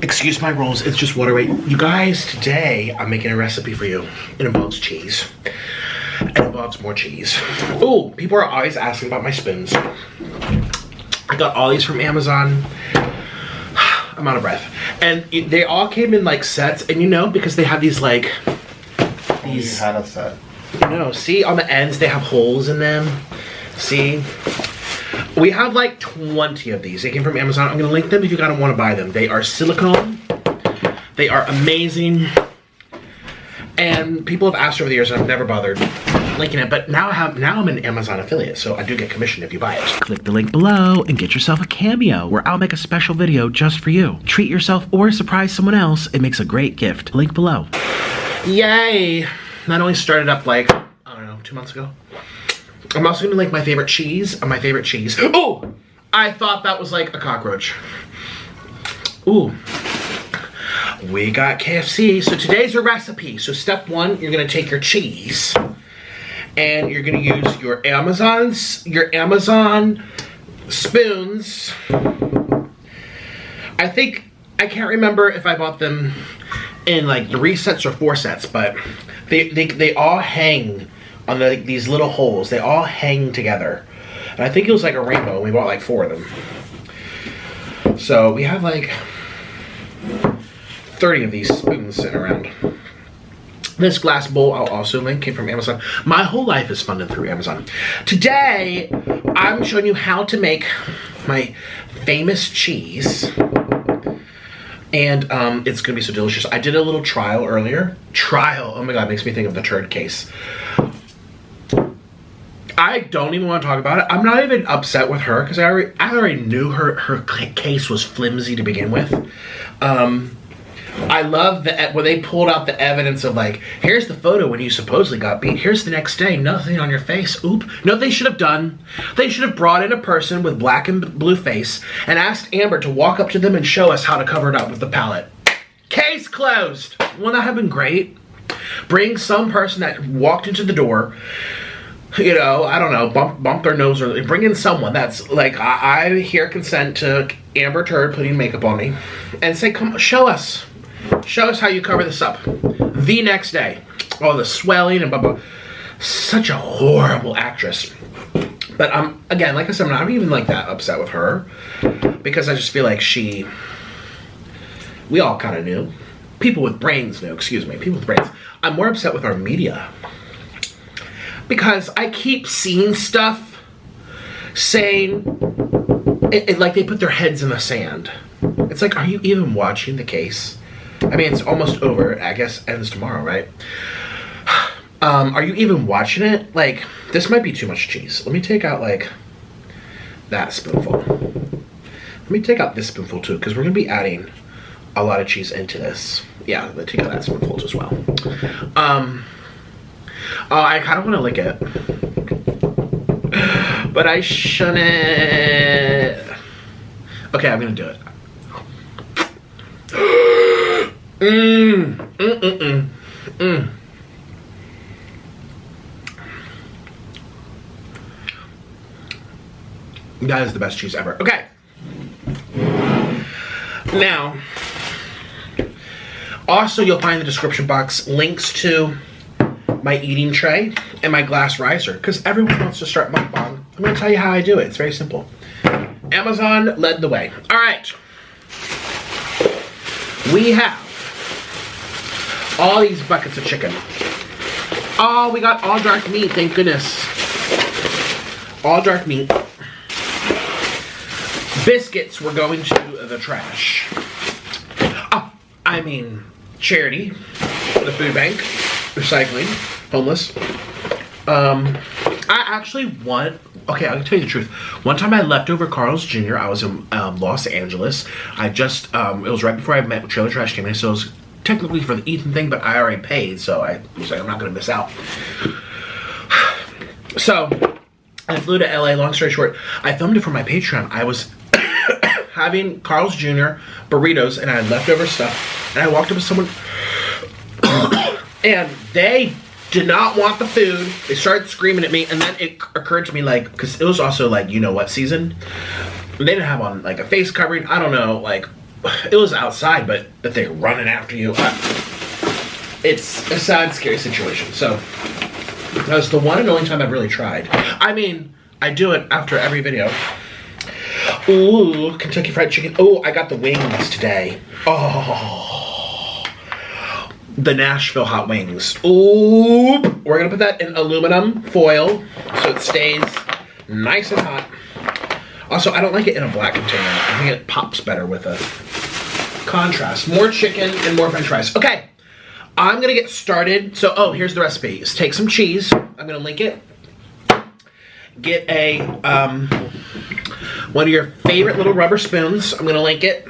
Excuse my rolls, it's just water weight. You guys, today I'm making a recipe for you. It involves cheese. It involves more cheese. Ooh, people are always asking about my spoons. I got all these from Amazon. I'm out of breath. And they all came in like sets, and you know, because they have these like... You had a set. No, see, on the ends they have holes in them. See? We have like 20 of these. They came from Amazon. I'm going to link them if you want to buy them. They are silicone. They are amazing. And people have asked over the years, and I've never bothered linking it. But now I'm an Amazon affiliate, so I do get commission if you buy it. Click the link below and get yourself a cameo, where I'll make a special video just for you. Treat yourself or surprise someone else. It makes a great gift. Link below. Yay! Not only started up like, I don't know, 2 months ago. I'm also gonna link my favorite cheese on my favorite cheese. Oh! I thought that was like a cockroach. Ooh. We got KFC. So today's a recipe. So step one, you're gonna take your cheese and you're gonna use your Amazon spoons. I can't remember if I bought them in like 3 sets or 4 sets, but they all hang on these little holes. They all hang together. And I think it was like a rainbow, and we bought like 4 of them. So we have like 30 of these spoons sitting around. This glass bowl I'll also link, came from Amazon. My whole life is funded through Amazon. Today, I'm showing you how to make my famous cheese. And it's gonna be so delicious. I did a little trial earlier. Oh my god, it makes me think of the turd case. I don't even want to talk about it. I'm not even upset with her because I already knew her case was flimsy to begin with. I love that when they pulled out the evidence of like, here's the photo when you supposedly got beat. Here's the next day, nothing on your face. Oop. No, they should have done. They should have brought in a person with black and blue face and asked Amber to walk up to them and show us how to cover it up with the palette. Case closed. Wouldn't that have been great? Bring some person that walked into the door, you know, I don't know, bump their nose, or bring in someone that's like, I hear consent to Amber Turd putting makeup on me, and say, come show us how you cover this up. The next day, all the swelling and blah blah. Such a horrible actress. But again, like I said, I'm not even like that upset with her, because I just feel like we all kind of knew. People with brains knew, excuse me, people with brains. I'm more upset with our media, because I keep seeing stuff saying, like they put their heads in the sand. It's like, are you even watching the case? I mean, it's almost over. I guess ends tomorrow, right? Are you even watching it? Like, this might be too much cheese. Let me take out, like, that spoonful. Let me take out this spoonful, too, because we're going to be adding a lot of cheese into this. Yeah, I'm going to take out that spoonful as well. I kind of want to lick it, but I shouldn't. Okay, I'm gonna do it. That is the best cheese ever. Okay. Now, also you'll find in the description box links to my eating tray and my glass riser, because everyone wants to start mukbang. I'm going to tell you how I do it. It's very simple. Amazon led the way. All right. We have all these buckets of chicken. Oh, we got all dark meat. Thank goodness. All dark meat. Biscuits were going to the trash. Oh, I mean, charity, the food bank, recycling, homeless. I actually okay, I'll tell you the truth. One time I left over Carl's Jr. I was in Los Angeles. I just, it was right before I met with Trailer Trash Can, so it was technically for the Ethan thing, but I already paid, so I was like, I'm not going to miss out. So, I flew to LA, long story short. I filmed it for my Patreon. I was having Carl's Jr. burritos, and I had leftover stuff, and I walked up to someone, and they did not want the food. They started screaming at me, and then it occurred to me, like, because it was also, like, you know what season? They didn't have on, like, a face covering. I don't know, like, it was outside, but if they're running after you, it's a sad, scary situation. So that was the one and only time I've really tried. I mean, I do it after every video. Ooh, Kentucky Fried Chicken. Oh, I got the wings today. Oh, the Nashville hot wings. Ooh, we're gonna put that in aluminum foil so it stays nice and hot. Also, I don't like it in a black container. I think it pops better with a contrast. More chicken and more french fries. Okay, I'm gonna get started. So, oh, here's the recipe. Just take some cheese. I'm gonna link it. Get a, one of your favorite little rubber spoons. I'm gonna link it.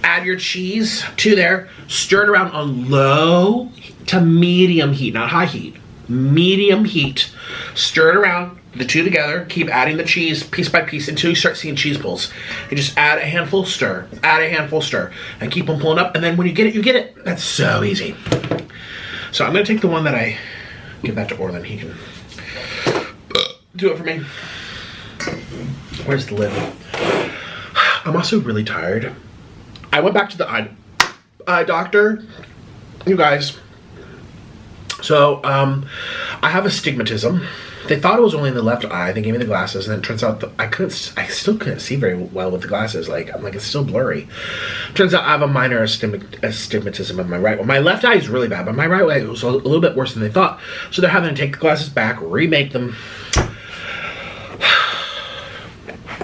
Add your cheese to there. Stir it around on low to medium heat, not high heat. Medium heat. Stir it around, the two together. Keep adding the cheese piece by piece until you start seeing cheese pulls. You just add a handful, stir. Add a handful, stir. And keep them pulling up. And then when you get it, you get it. That's so easy. So I'm gonna take the one that I give that to Orlin. He can do it for me. Where's the lid? I'm also really tired. I went back to the eye doctor, you guys. So, I have astigmatism. They thought it was only in the left eye. They gave me the glasses, and it turns out that I still couldn't see very well with the glasses. Like, I'm like, it's still blurry. Turns out I have a minor astigmatism in my right one. My left eye is really bad, but my right eye was a little bit worse than they thought. So they're having to take the glasses back, remake them.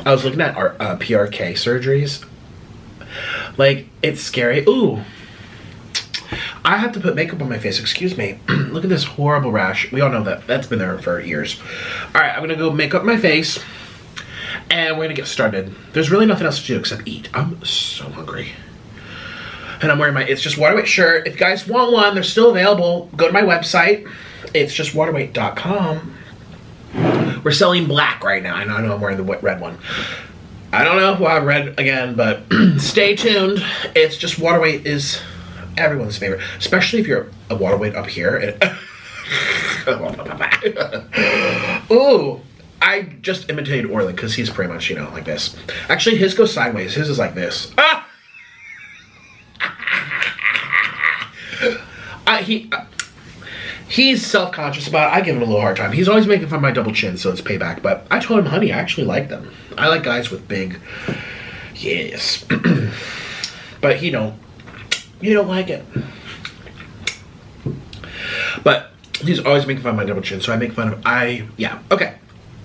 I was looking at our PRK surgeries. Like, it's scary. Ooh. I have to put makeup on my face. Excuse me. Look at this horrible rash. We all know that. That's been there for years. Alright, I'm gonna go make up my face. And we're gonna get started. There's really nothing else to do except eat. I'm so hungry. And I'm wearing my It's Just Waterweight shirt. If you guys want one, they're still available. Go to my website. It's justwaterweight.com. We're selling black right now. I know I'm wearing the red one. I don't know if we'll have red again, but stay tuned. It's Just Waterweight is everyone's favorite, especially if you're a waterweight up here. Ooh, I just imitated Orlin because he's pretty much, you know, like this. Actually, his goes sideways. His is like this. Ah! He's self-conscious about it. I give him a little hard time. He's always making fun of my double chin, so it's payback. But I told him, honey, I actually like them. I like guys with big, yes. But he don't like it. But he's always making fun of my double chin, so I make fun of, yeah. Okay,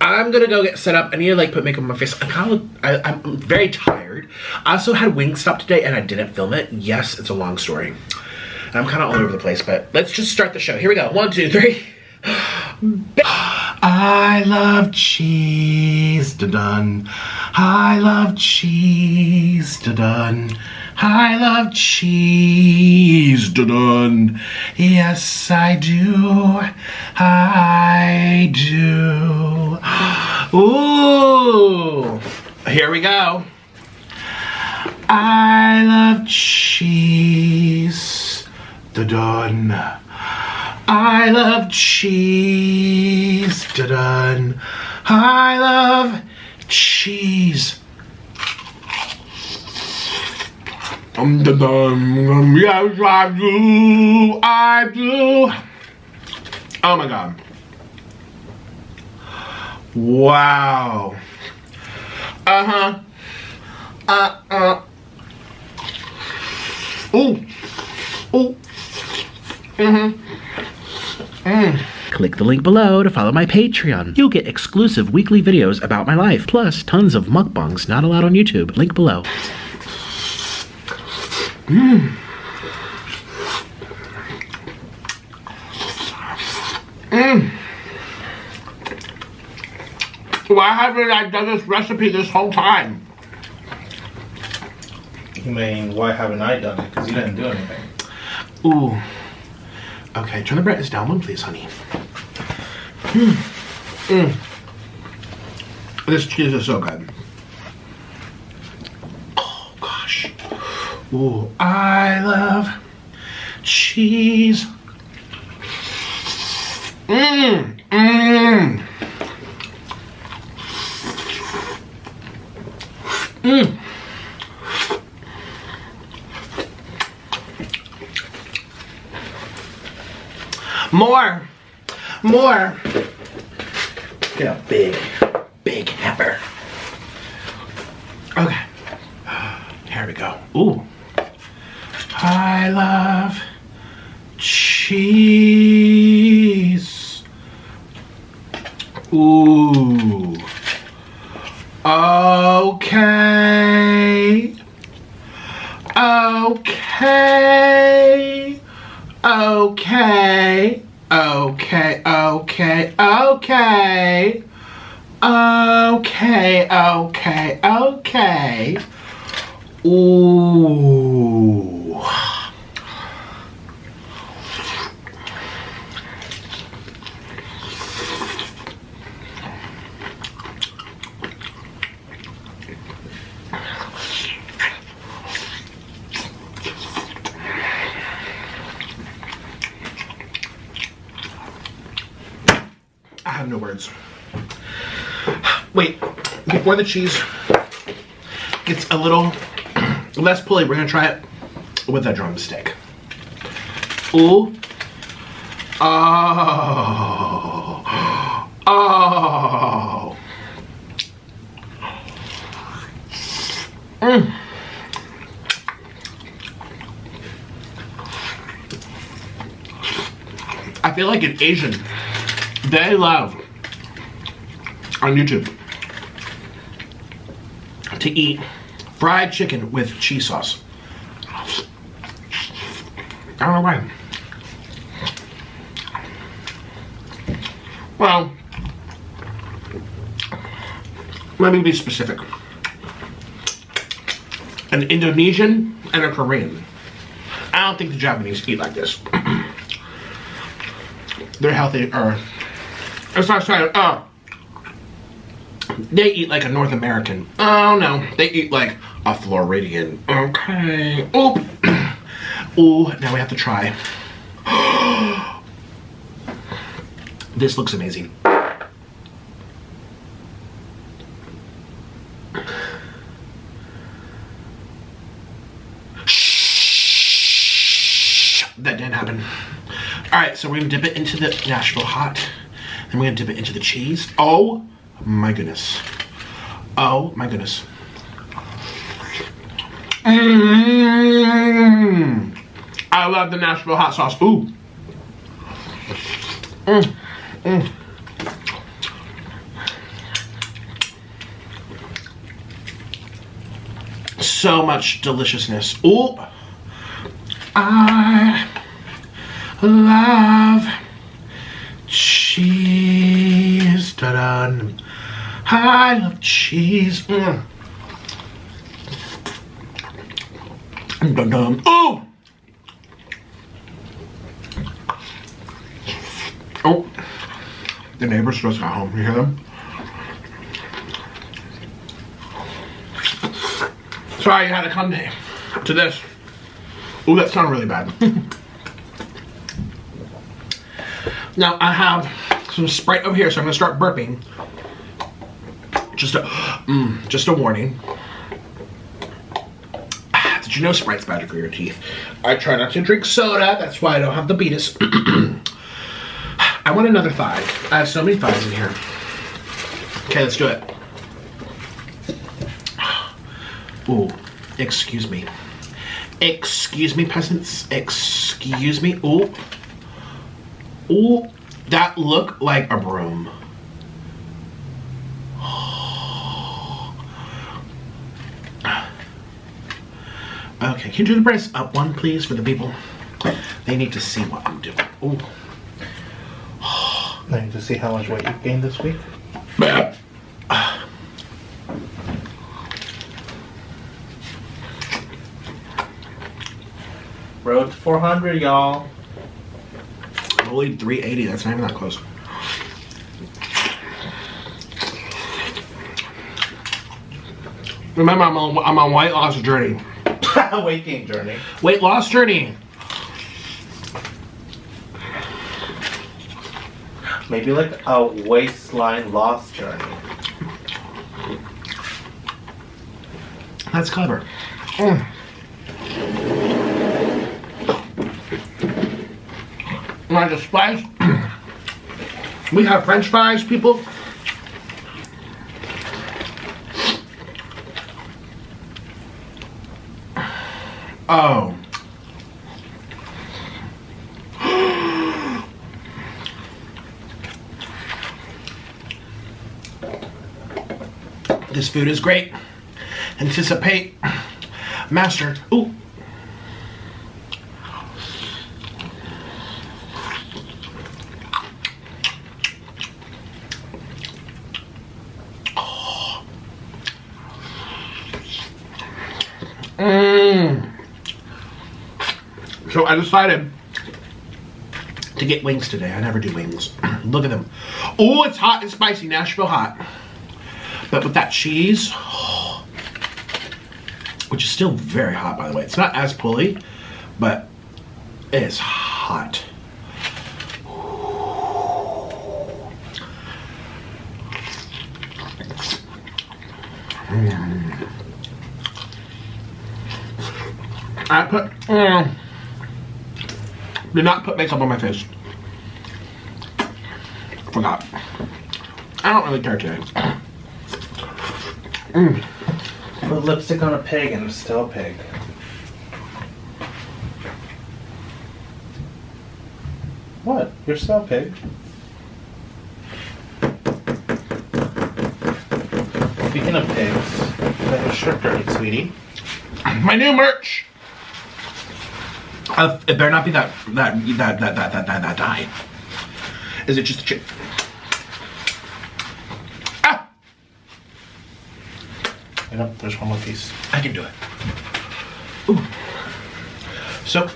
I'm gonna go get set up. I need to like put makeup on my face. I'm very tired. I also had Wingstop today and I didn't film it. Yes, it's a long story. I'm kind of all over the place, but let's just start the show. Here we go. 1, 2, 3. I love cheese, da-dun. I love cheese, da-dun. I love cheese, da-dun. Yes, I do. I do. Ooh. Here we go. I love cheese. Da-dun. I love cheese. Da-dun. I love cheese. Da-dun. Yes, I do. I do. Oh my God. Wow. Uh-huh. Ooh. Ooh. Click the link below to follow my Patreon. You'll get exclusive weekly videos about my life, plus tons of mukbangs not allowed on YouTube. Link below. Why haven't I done this recipe this whole time? You mean, why haven't I done it? Because you didn't do anything. Ooh. Okay, turn the brightness down one, please, honey. This cheese is so good. Oh, gosh. Ooh, I love cheese. More. More. Get a big, big pepper. Okay. Here we go. Ooh. I love cheese. Ooh. Okay. Okay. Okay. Okay. Okay. Okay. Okay. Okay. Okay. Ooh. I have no words. Wait, before the cheese gets a little less pulley, we're gonna try it with a drumstick. Ooh. Oh. Oh. Mm. I feel like an Asian. They love on YouTube to eat fried chicken with cheese sauce. I don't know why. Well, let me be specific. An Indonesian and a Korean. I don't think the Japanese eat like this. They're healthy, or it's not sorry. They eat like a North American. Oh no, they eat like a Floridian. Okay. Oop. Ooh, now we have to try. This looks amazing. Shh. That didn't happen. All right, so we're gonna dip it into the Nashville hot. Then we're gonna dip it into the cheese. Oh my goodness. Oh my goodness. Mmm. I love the Nashville hot sauce. Ooh. Mmm. Mmm. So much deliciousness. Ooh. I love cheese. Da-da. I love cheese. Mm. Dum-dum. Ooh. Oh. The neighbors just got home. You hear them? Sorry you had to come to this. Ooh, that sounded really bad. Now I have some Sprite over here, so I'm gonna start burping. Just a warning. Did you know Sprite's bad for your teeth? I try not to drink soda, that's why I don't have the beatus. I want another thigh. I have so many thighs in here. Okay, let's do it. Ooh, excuse me. Excuse me, peasants. Excuse me. Ooh. Ooh, that looked like a broom. Okay, can you do the press up one, please, for the people? They need to see what I'm doing. Ooh. I need to see how much weight you've gained this week. Road to 400, y'all. Only 380, that's not even that close. Remember, I'm on weight loss journey. Weight gain journey. Weight loss journey. Maybe like a waistline loss journey. That's clever. Mm. Like the spice. We have French fries, people. Oh. This food is great. Anticipate. Master. Ooh. So I decided to get wings today. I never do wings. Look at them. Oh, it's hot and spicy. Nashville hot. But with that cheese, which is still very hot, by the way. It's not as pulley, but it's hot. I put, did not put makeup on my face. Forgot. I don't really care today. Put lipstick on a pig and I'm still a pig. What? You're still a pig? Speaking of pigs, got your shirt dirty, sweetie. My new merch. It better not be that dye. Is it just a chip? Ah! Yep, there's one more piece. I can do it. Ooh. So,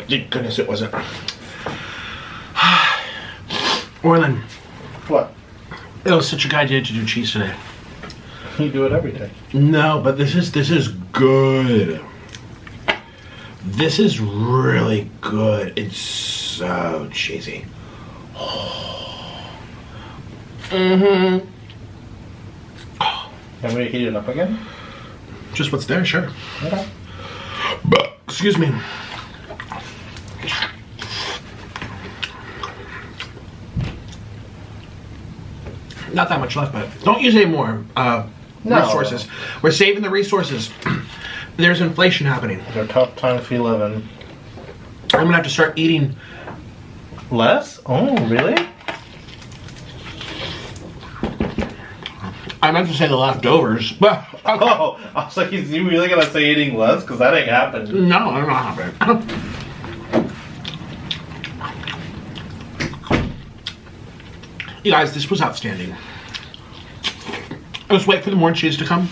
thank goodness it wasn't. Orlin. What? It was such a good idea to do cheese today. You do it every day. No, but this is good. This is really good. It's so cheesy. Mm-hmm. Can we heat it up again? Just what's there, sure. Okay. But, excuse me. Not that much left, but don't use any more resources. We're saving the resources. There's inflation happening. They're tough times we live in. I'm gonna have to start eating less. Oh, really? I meant to say the leftovers, but okay. Oh, I was like, is you really gonna say eating less? Because that ain't happening. No, I'm not happening. You guys, this was outstanding. Let's wait for the more cheese to come.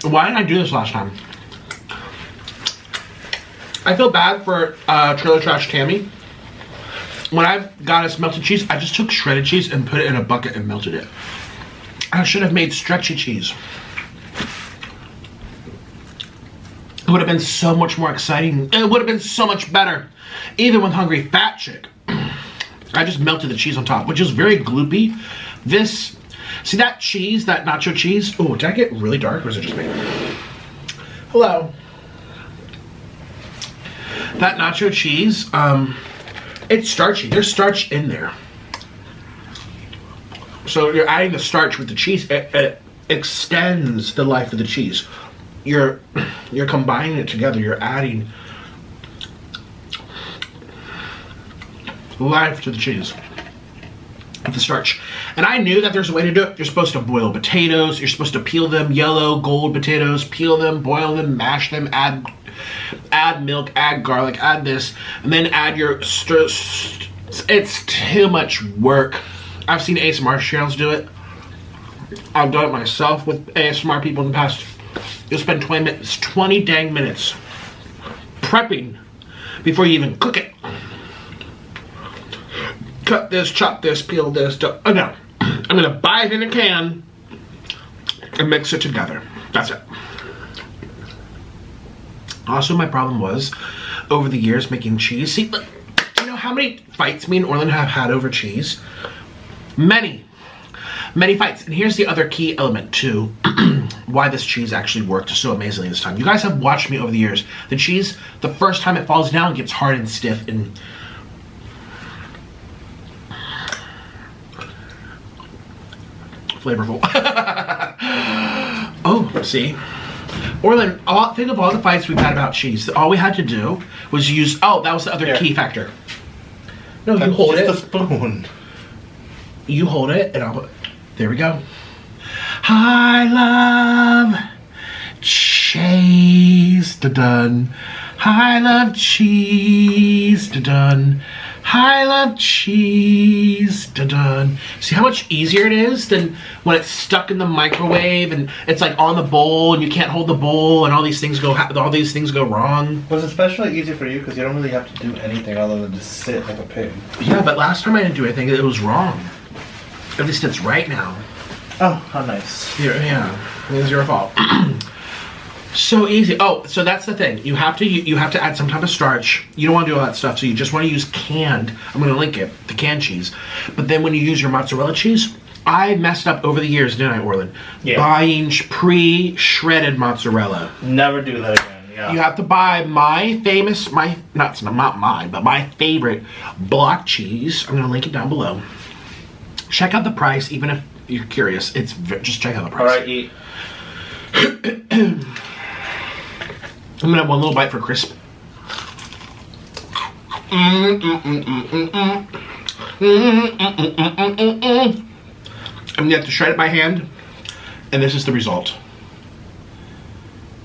Why didn't I do this last time? I feel bad for Trailer Trash Tammy. When I got us melted cheese, I just took shredded cheese and put it in a bucket and melted it. I should have made stretchy cheese. It would have been so much more exciting. It would have been so much better. Even with Hungry Fat Chick. I just melted the cheese on top, which is very gloopy. This, see that cheese, that nacho cheese? Oh, did I get really dark or is it just me? Hello. That nacho cheese, it's starchy. There's starch in there. So you're adding the starch with the cheese. It extends the life of the cheese. You're combining it together. You're adding life to the cheese with the starch. And I knew that there's a way to do it. You're supposed to boil potatoes. You're supposed to peel them, yellow, gold potatoes, peel them, boil them, mash them, add milk, add garlic, add this, and then add your it's too much work. I've seen ASMR channels do it. I've done it myself with ASMR people in the past. You'll spend 20 dang minutes prepping before you even cook it. Cut this, chop this, peel this. Oh no, I'm gonna buy it in a can and mix it together. That's it. Also, my problem was, over the years, making cheese. See, look, you know how many fights me and Orlin have had over cheese? Many. Many fights. And here's the other key element to why this cheese actually worked so amazingly this time. You guys have watched me over the years. The cheese, the first time it falls down, gets hard and stiff and flavorful. Oh, see? Orlin, think of all the fights we've had about cheese. All we had to do was use... Oh, that was the other key factor. No, you hold it. Just a spoon. You hold it, and I'll... There we go. I love cheese. Dun. I love cheese. Dun. I love cheese. Dun. See how much easier it is than when it's stuck in the microwave and it's like on the bowl and you can't hold the bowl and all these things go wrong. It was especially easy for you because you don't really have to do anything other than just sit like a pig. Yeah, but last time I didn't do anything. It was wrong. At least it's right now. Oh, how nice. Yeah, it was your fault. So easy. Oh, so that's the thing. You have to add some type of starch. You don't want to do all that stuff, so you just want to use canned. I'm going to link it, the canned cheese. But then when you use your mozzarella cheese, I messed up over the years, didn't I, Orlin? Yeah. Buying pre-shredded mozzarella. Never do that again. Yeah. You have to buy my favorite block cheese. I'm going to link it down below. Check out the price, even if you're curious. Just check out the price. All right, eat. I'm gonna have one little bite for crisp. I'm gonna have to shred it by hand, and this is the result.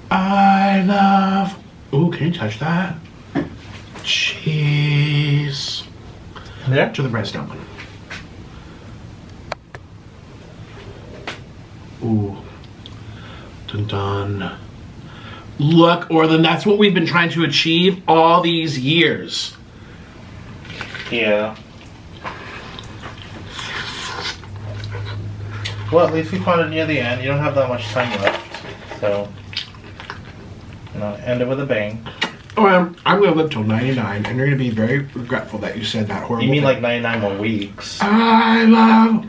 I love... Ooh, can you touch that? Cheese. Yeah. To the breast down one. Ooh. Dun dun. Look, Orlin, that's what we've been trying to achieve all these years. Yeah. Well, at least we found it near the end. You don't have that much time left. So, end it with a bang. Oh, I'm going to live till 99, and you're going to be very regretful that you said that horrible You mean thing. like 99 more weeks? I love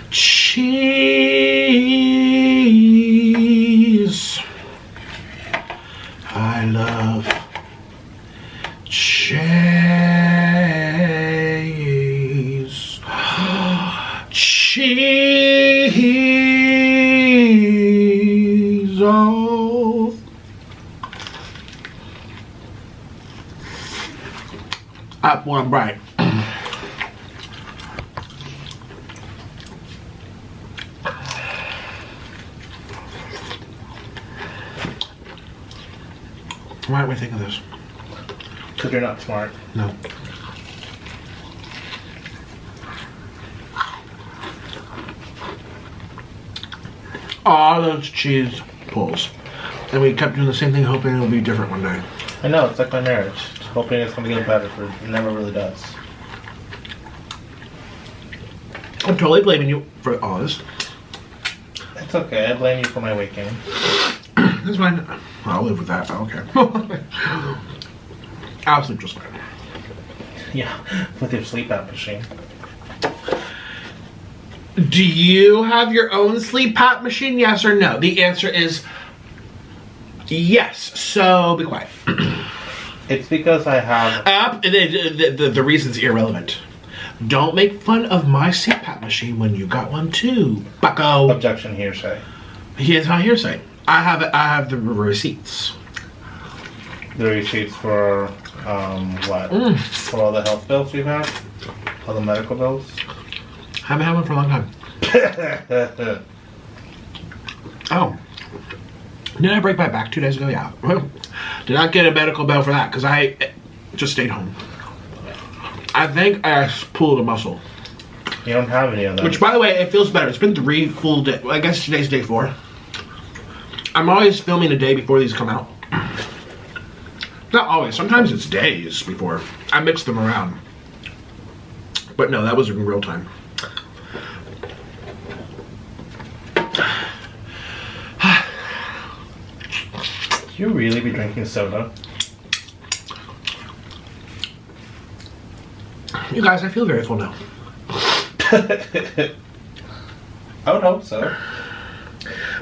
cheese. I love cheese. Cheese. Oh. Up one bright. Why don't we think of this? Because you're not smart. No. All those cheese pulls. And we kept doing the same thing, hoping it'll be different one day. I know, it's like my marriage. Just hoping it's going to get better, but it never really does. I'm totally blaming you for all this. It's okay, I blame you for my weight gain. That's fine. I'll live with that. Okay. I'll sleep just fine. Yeah, with your sleep app machine. Do you have your own sleep app machine? Yes or no? The answer is yes. So be quiet. It's because I have... The reason's irrelevant. Don't make fun of my CPAP machine when you got one too, bucko. Objection, hearsay. It's not hearsay. I have the receipts. The receipts for, what? For all the health bills we've had? All the medical bills? Haven't had one for a long time. Oh. Did I break my back 2 days ago? Yeah. Did not get a medical bill for that because I just stayed home. I think I pulled a muscle. You don't have any of them. Which, by the way, it feels better. It's been 3 full days. Well, I guess today's day 4. I'm always filming a day before these come out. Not always. Sometimes it's days before. I mix them around. But no, that was in real time. You really be drinking soda? You guys, I feel very full now. I would hope so.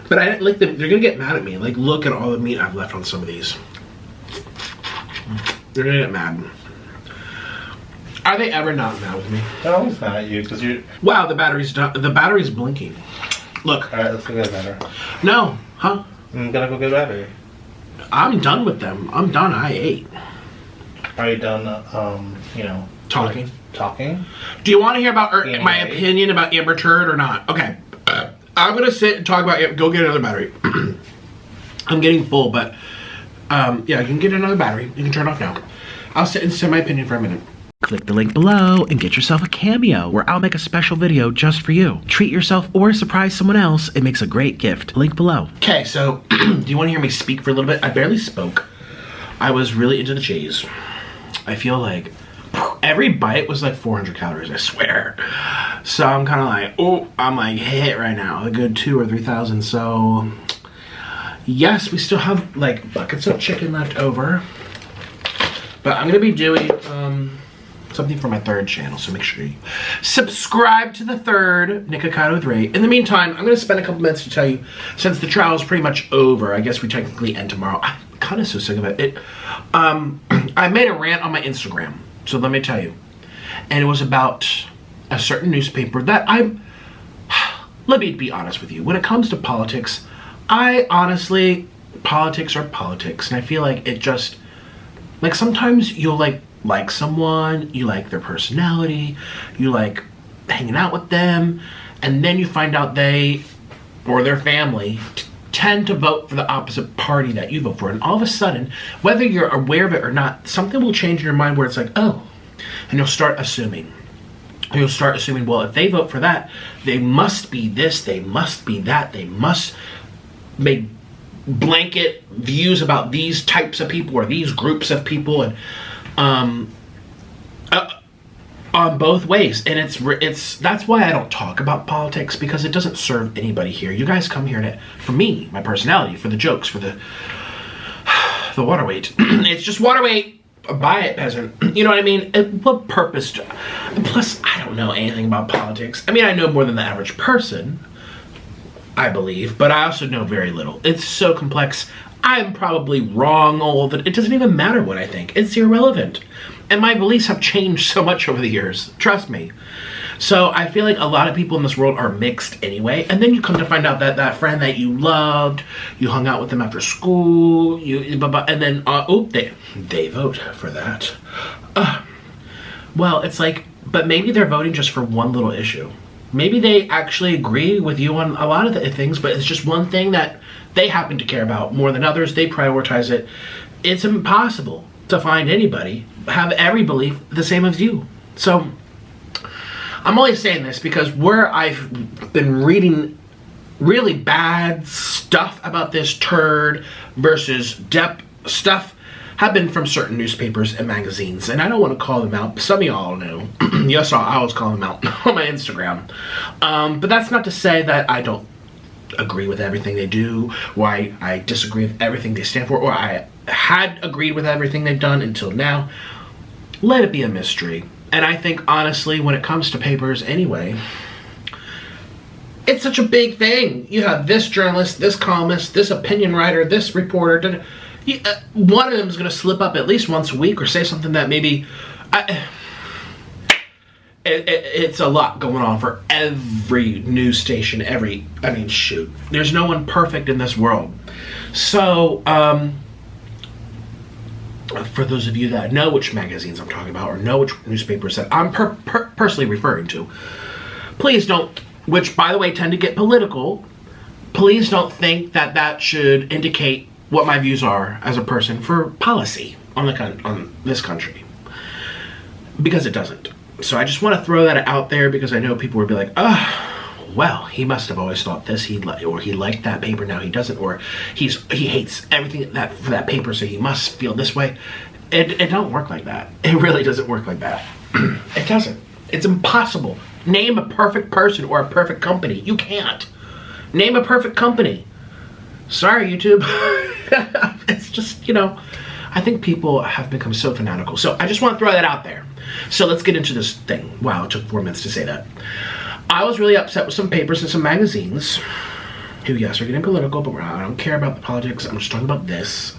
But I like them. They're gonna get mad at me. Like, look at all the meat I've left on some of these. They're gonna get mad. Are they ever not mad with me? They're always mad at you because you're. Wow, the battery's done. The battery's blinking. Look. All right, let's go get a battery. No, huh? I'm gonna go get a battery. I'm done with them. I'm done. I ate. Are you done? You know, Talking. Talking. Do you want to hear about my Anyway. opinion about Amber Turd or not? Okay. I'm gonna sit and talk about it. Go get another battery. I'm getting full, but yeah, you can get another battery. You can turn it off now. I'll sit and say my opinion for a minute. Click the link below and get yourself a cameo where I'll make a special video just for you. Treat yourself or surprise someone else. It makes a great gift. Link below. Okay, so do you want to hear me speak for a little bit? I barely spoke. I was really into the cheese. I feel like every bite was like 400 calories, I swear. So I'm kind of like, oh, I'm like hit right now. A good 2,000 or 3,000. So yes, we still have like buckets of chicken left over. But I'm going to be doing something for my third channel. So make sure you subscribe to the third, Nikocado 3. In the meantime, I'm going to spend a couple minutes to tell you, since the trial is pretty much over, I guess we technically end tomorrow. I'm kind of so sick of it. I made a rant on my Instagram. So let me tell you. And it was about a certain newspaper that let me be honest with you. When it comes to politics, politics are politics. And I feel like it just, like sometimes you'll like someone, you like their personality, you like hanging out with them, and then you find out they or their family tend to vote for the opposite party that you vote for, and all of a sudden, whether you're aware of it or not, something will change in your mind where it's like, oh, and you'll start assuming. You'll start assuming, well, if they vote for that, they must be this, they must be that, they must make blanket views about these types of people or these groups of people, and on both ways. And it's that's why I don't talk about politics, because it doesn't serve anybody here. You guys come here for me, my personality, for the jokes, for the water weight. It's just water weight. Buy it, peasant. You know what I mean? What purpose? Plus, I don't know anything about politics. I mean, I know more than the average person, I believe, but I also know very little. It's so complex. I'm probably wrong all of it. It doesn't even matter what I think. It's irrelevant. And my beliefs have changed so much over the years. Trust me. So I feel like a lot of people in this world are mixed anyway. And then you come to find out that that friend that you loved, you hung out with them after school, and then, they vote for that. Well, it's like, but maybe they're voting just for one little issue. Maybe they actually agree with you on a lot of the things, but it's just one thing that they happen to care about more than others. They prioritize it. It's impossible to find anybody have every belief the same as you. So I'm only saying this because where I've been reading really bad stuff about this turd versus Depp stuff have been from certain newspapers and magazines, and I don't want to call them out. Some of y'all know. Yes, I always call them out on my Instagram. But that's not to say that I don't agree with everything they do, or I disagree with everything they stand for, or I had agreed with everything they've done until now. Let it be a mystery. And I think, honestly, when it comes to papers anyway, it's such a big thing. You have this journalist, this columnist, this opinion writer, this reporter. One of them is going to slip up at least once a week or say something that maybe... It's a lot going on for every news station, shoot. There's no one perfect in this world. So, for those of you that know which magazines I'm talking about or know which newspapers that I'm personally referring to, please don't, which by the way tend to get political, please don't think that that should indicate what my views are as a person for policy on this country, because it doesn't. So I just want to throw that out there, because I know people would be like, well, he must have always thought this, he liked that paper, now he doesn't, or he hates everything for that paper, so he must feel this way. It don't work like that. It really doesn't work like that. It doesn't. It's impossible. Name a perfect person or a perfect company. You can't. Name a perfect company. Sorry, YouTube. It's just, I think people have become so fanatical. So I just want to throw that out there. So let's get into this thing. Wow, it took 4 minutes to say that. I was really upset with some papers and some magazines who, yes, are getting political, but I don't care about the politics. I'm just talking about this.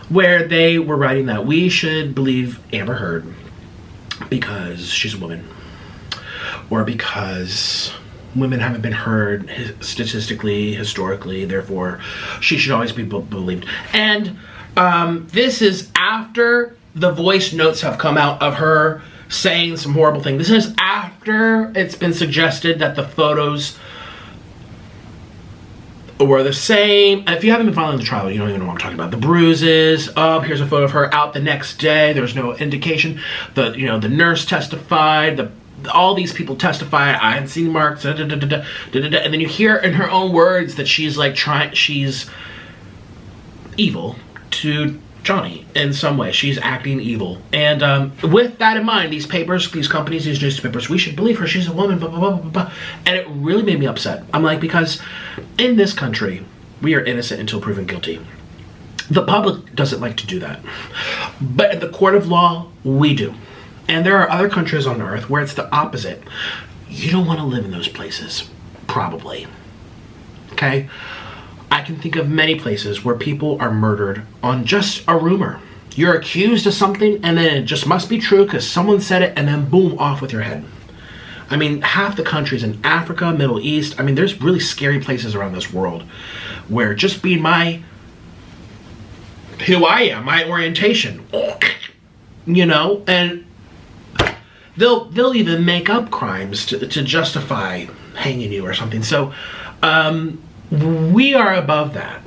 Where they were writing that we should believe Amber Heard because she's a woman. Or because women haven't been heard statistically, historically, therefore she should always be believed. And this is after the voice notes have come out of her saying some horrible thing. This is after it's been suggested that the photos were the same. If you haven't been following the trial, you don't even know what I'm talking about. The bruises. Here's a photo of her out the next day. There's no indication. The nurse testified. All these people testified. I hadn't seen marks. And then you hear in her own words that she's like she's evil to Johnny in some way. She's acting evil. And with that in mind, these papers, these companies, these newspapers, we should believe her. She's a woman, blah, blah, blah, blah, blah. And it really made me upset. I'm like, because in this country, we are innocent until proven guilty. The public doesn't like to do that. But in the court of law, we do. And there are other countries on earth where it's the opposite. You don't want to live in those places. Probably. Okay? I can think of many places where people are murdered on just a rumor. You're accused of something and then it just must be true because someone said it and then boom, off with your head. I mean, half the countries in Africa, Middle East, I mean, there's really scary places around this world where just being who I am, my orientation, and they'll even make up crimes to justify hanging you or something. So, we are above that.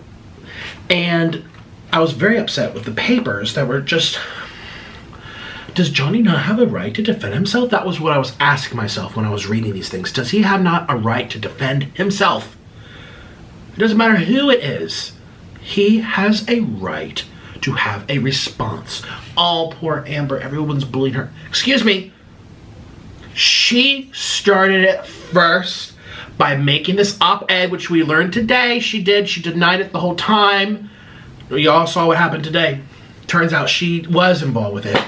And I was very upset with the papers that were just, does Johnny not have a right to defend himself? That was what I was asking myself when I was reading these things. Does he have not a right to defend himself? It doesn't matter who it is. He has a right to have a response. Oh, poor Amber, everyone's bullying her. Excuse me. She started it first by making this op-ed, which we learned today. She denied it the whole time. You all saw what happened today. Turns out she was involved with it.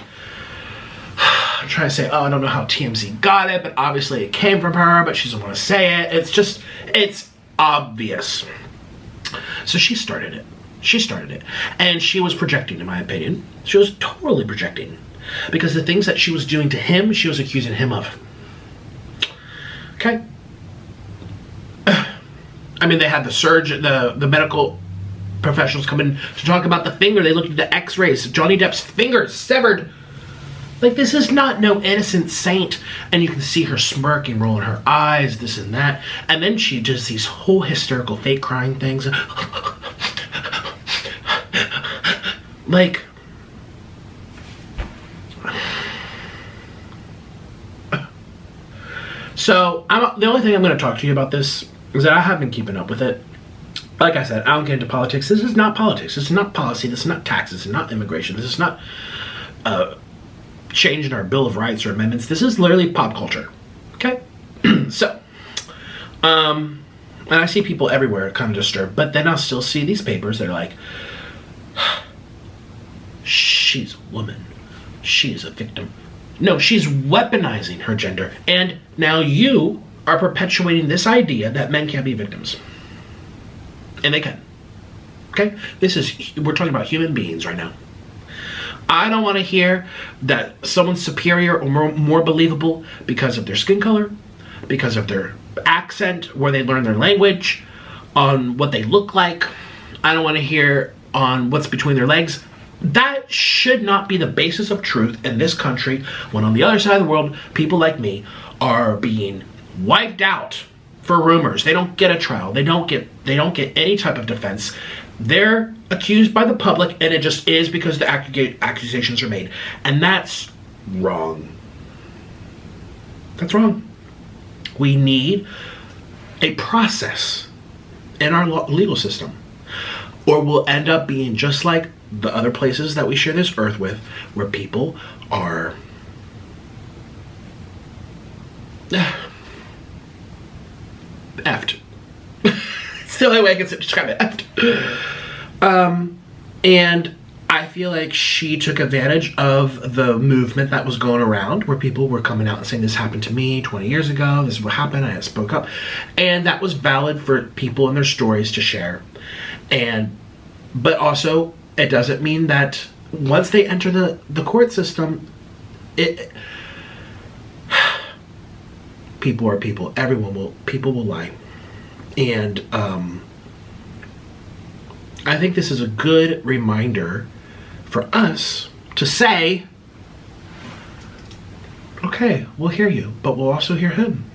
I'm trying to say, I don't know how TMZ got it, but obviously it came from her, but she doesn't want to say it. It's obvious. So she started it. And she was projecting, in my opinion. She was totally projecting. Because the things that she was doing to him, she was accusing him of. Okay? I mean, they had the surgeon, the medical professionals come in to talk about the finger. They looked at the x-rays. Johnny Depp's finger severed. Like, this is not no innocent saint. And you can see her smirking, rolling her eyes, this and that. And then she does these whole hysterical fake crying things. Like, so the only thing I'm going to talk to you about this is that I have been keeping up with it. Like I said, I don't get into politics. This is not politics. This is not policy. This is not taxes. This is not immigration. This is not changing our Bill of Rights or amendments. This is literally pop culture. Okay? So, and I see people everywhere kind of disturbed, but then I'll still see these papers that are like, she's a woman. She's a victim. No, she's weaponizing her gender. And now you are perpetuating this idea that men can't be victims. And they can. Okay? We're talking about human beings right now. I don't want to hear that someone's superior or more believable because of their skin color, because of their accent, where they learn their language, on what they look like. I don't want to hear on what's between their legs. That should not be the basis of truth in this country when on the other side of the world, people like me are being wiped out for rumors. They don't get a trial. They don't get any type of defense. They're accused by the public and it just is because the accusations are made. And that's wrong. That's wrong. We need a process in our legal system, or we'll end up being just like the other places that we share this earth with, where people are effed. It's the only way I can describe it. Effed. And I feel like she took advantage of the movement that was going around where people were coming out and saying, this happened to me 20 years ago, this is what happened, I spoke up. And that was valid for people and their stories to share. But also, it doesn't mean that once they enter the court system, people are people. People will lie. And I think this is a good reminder for us to say, okay, we'll hear you, but we'll also hear him.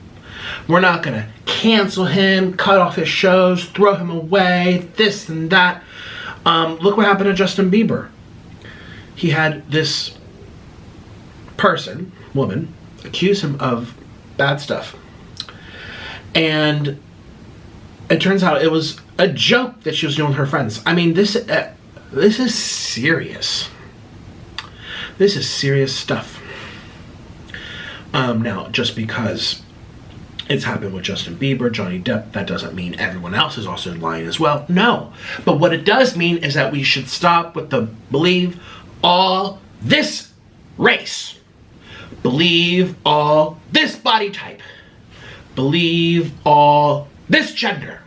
We're not going to cancel him, cut off his shows, throw him away, this and that. Look what happened to Justin Bieber. He had this woman, accuse him of bad stuff. And it turns out it was a joke that she was doing with her friends. I mean, this is serious. This is serious stuff. Now, just because it's happened with Justin Bieber, Johnny Depp, that doesn't mean everyone else is also lying as well. No. But what it does mean is that we should stop with the believe all this race. Believe all this body type. Believe all this gender.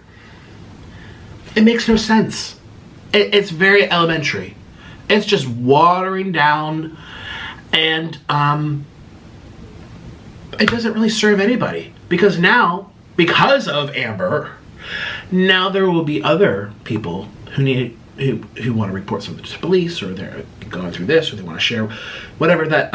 It makes no sense. It's very elementary. It's just watering down, and it doesn't really serve anybody. Because now, because of Amber, now there will be other people who want to report something to police, or they're going through this, or they want to share whatever that.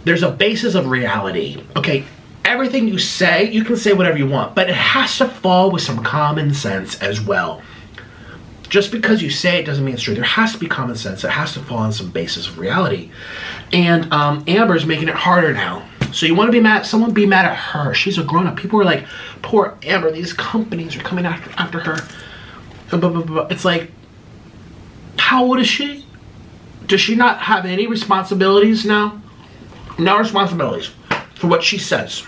There's a basis of reality. Okay, everything you say, you can say whatever you want, but it has to fall with some common sense as well. Just because you say it doesn't mean it's true. There has to be common sense. It has to fall on some basis of reality. And Amber's making it harder now. So you want to be mad, someone be mad at her. She's a grown-up. People are like, poor Amber, these companies are coming after her. It's like, how old is she? Does she not have any responsibilities now? No responsibilities for what she says.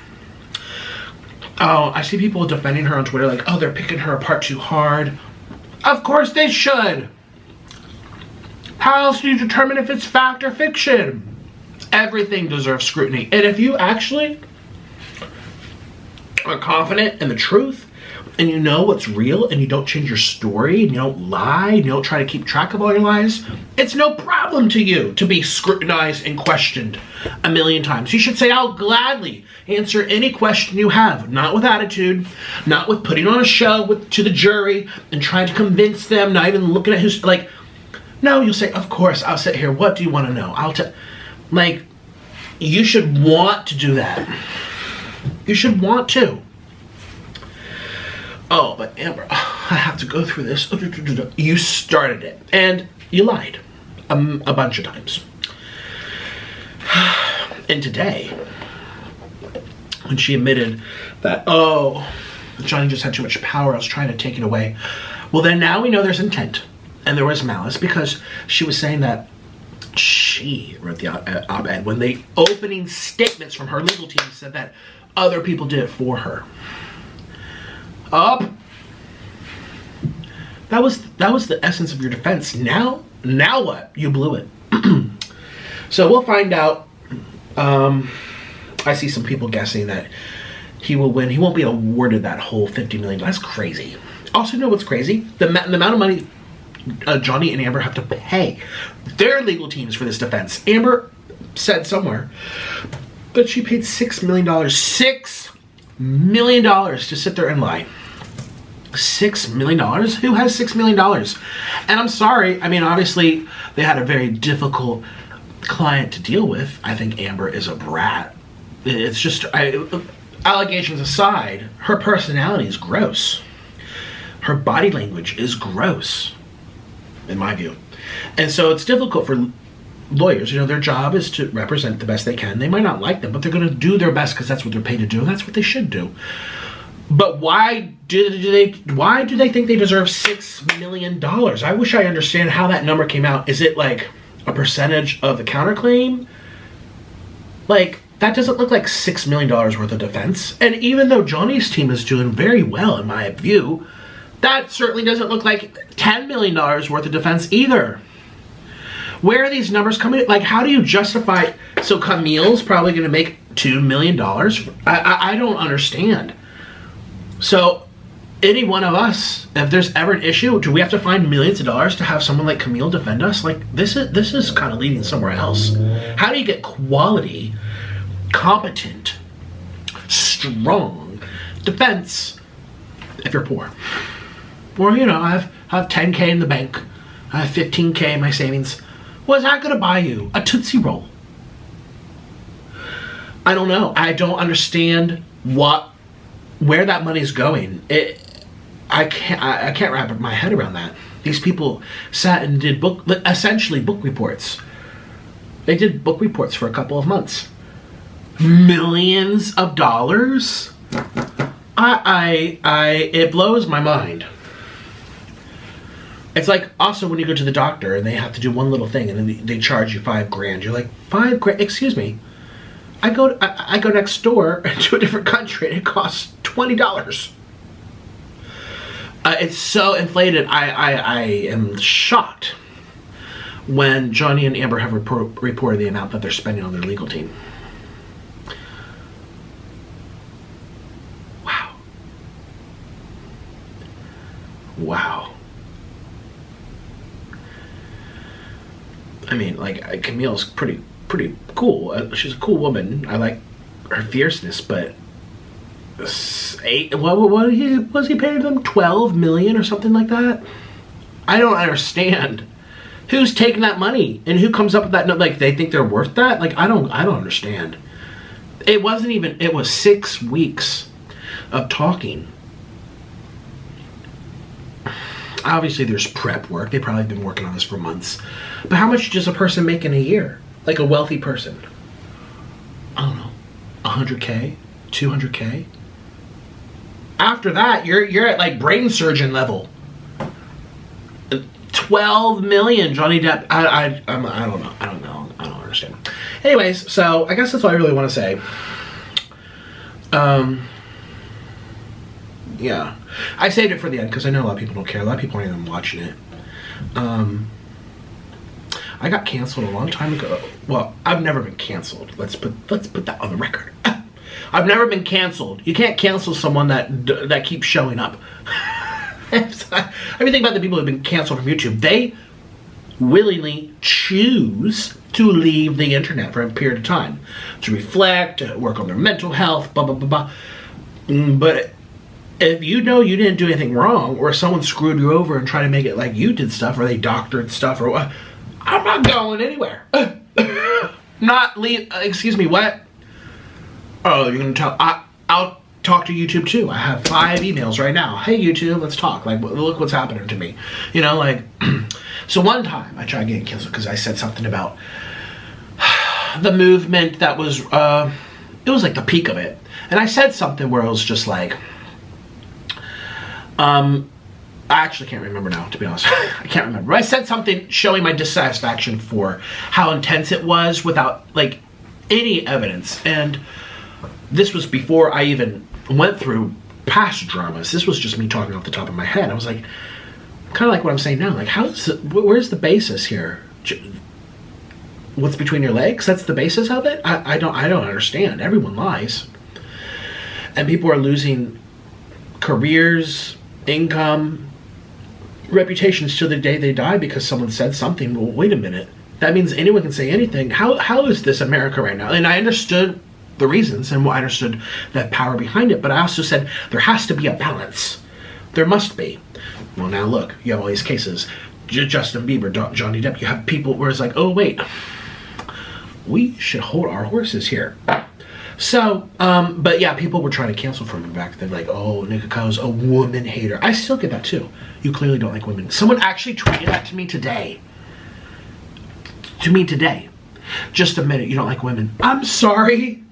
Oh, I see people defending her on Twitter like, oh, they're picking her apart too hard. Of course they should. How else do you determine if it's fact or fiction? Everything deserves scrutiny. And if you actually are confident in the truth, and you know what's real, and you don't change your story, and you don't lie, and you don't try to keep track of all your lies, it's no problem to you to be scrutinized and questioned a million times. You should say, I'll gladly answer any question you have. Not with attitude, not with putting on a show to the jury and trying to convince them, not even looking at who's, like, no, you'll say, of course, I'll sit here. What do you want to know? Like, you should want to do that. You should want to. Oh, but Amber, I have to go through this. You started it, and you lied a bunch of times. And today, when she admitted that, oh, Johnny just had too much power, I was trying to take it away. Well, then now we know there's intent, and there was malice, because she was saying that she wrote the op-ed when the opening statements from her legal team said that other people did it for her. Up. That was the essence of your defense. Now what? You blew it. So we'll find out. I see some people guessing that he will win. He won't be awarded that whole $50 million. That's crazy. Also, you know what's crazy? The amount of money Johnny and Amber have to pay their legal teams for this defense. Amber said somewhere that she paid $6 million. $6 million to sit there and lie. $6 million? Who has $6 million? And I'm sorry, I mean, obviously they had a very difficult client to deal with. I think Amber is a brat. It's just, allegations aside, her personality is gross. Her body language is gross, in my view. And so it's difficult for lawyers. You know, their job is to represent the best they can. They might not like them, but they're going to do their best because that's what they're paid to do, and that's what they should do. But why do they think they deserve $6 million? I wish I understand how that number came out. Is it like a percentage of the counterclaim? Like, that doesn't look like $6 million worth of defense. And even though Johnny's team is doing very well, in my view, That certainly doesn't look like $10 million worth of defense either. Where are these numbers coming? Like, how do you justify? So Camille's probably going to make $2 million. I don't understand. So any one of us, if there's ever an issue, do we have to find millions of dollars to have someone like Camille defend us? Like, this is kind of leading somewhere else. How do you get quality, competent, strong defense if you're poor? Or, you know, I have 10K in the bank. I have 15K in my savings. What's that going to buy you? A Tootsie Roll. I don't know. I don't understand where that money's going. I can't wrap my head around that. These people sat and did essentially book reports. They did book reports for a couple of months. Millions of dollars? It blows my mind. It's like also when you go to the doctor and they have to do one little thing and then they charge you $5,000. You're like, $5,000? Excuse me. I go next door to a different country and it costs $20. It's so inflated. I am shocked when Johnny and Amber have reported the amount that they're spending on their legal team. Wow. Wow. I mean, like, Camille's pretty cool. She's a cool woman. I like her fierceness, but what was he paying them? $12 million or something like that? I don't understand. Who's taking that money and who comes up with that? No, like, they think they're worth that? Like, I don't understand. It wasn't even. It was 6 weeks of talking. Obviously, there's prep work. They probably have been working on this for months. But how much does a person make in a year? Like a wealthy person? I don't know. 100K? 200K? After that, you're at like brain surgeon level. 12 million, Johnny Depp. I don't know. I don't understand. Anyways, so I guess that's all I really want to say. Yeah. I saved it for the end because I know a lot of people don't care. A lot of people aren't even watching it. I got canceled a long time ago. Well, I've never been canceled. Let's put that on the record. I've never been canceled. You can't cancel someone that keeps showing up. I mean, think about the people who've been canceled from YouTube. They willingly choose to leave the internet for a period of time to reflect, to work on their mental health, blah, blah, blah, blah. But if you know you didn't do anything wrong, or someone screwed you over and tried to make it like you did stuff, or they doctored stuff, or what, I'm not going anywhere. Not leave. Excuse me, what? Oh, you're gonna tell? I'll talk to YouTube too. I have 5 emails right now. Hey YouTube, let's talk. Like, look what's happening to me. You know, like. So one time I tried getting canceled because I said something about the movement that was. It was like the peak of it, and I said something where it was just like. I actually can't remember now, to be honest. I can't remember. I said something showing my dissatisfaction for how intense it was without, like, any evidence. And this was before I even went through past dramas. This was just me talking off the top of my head. I was like, kind of like what I'm saying now. Like, where's the basis here? What's between your legs? That's the basis of it? I don't understand. Everyone lies. And people are losing careers, income, reputations to the day they die because someone said something. Well, wait a minute. That means anyone can say anything. How is this America right now? And I understood the reasons and I understood the power behind it, but I also said there has to be a balance. There must be. Well, now look, you have all these cases. Justin Bieber, Johnny Depp. You have people where it's like, oh, wait. We should hold our horses here. So, but yeah, people were trying to cancel for me back then, like, oh, Nikocado's a woman hater. I still get that too. You clearly don't like women. Someone actually tweeted that to me today. Just a minute, you don't like women. I'm sorry.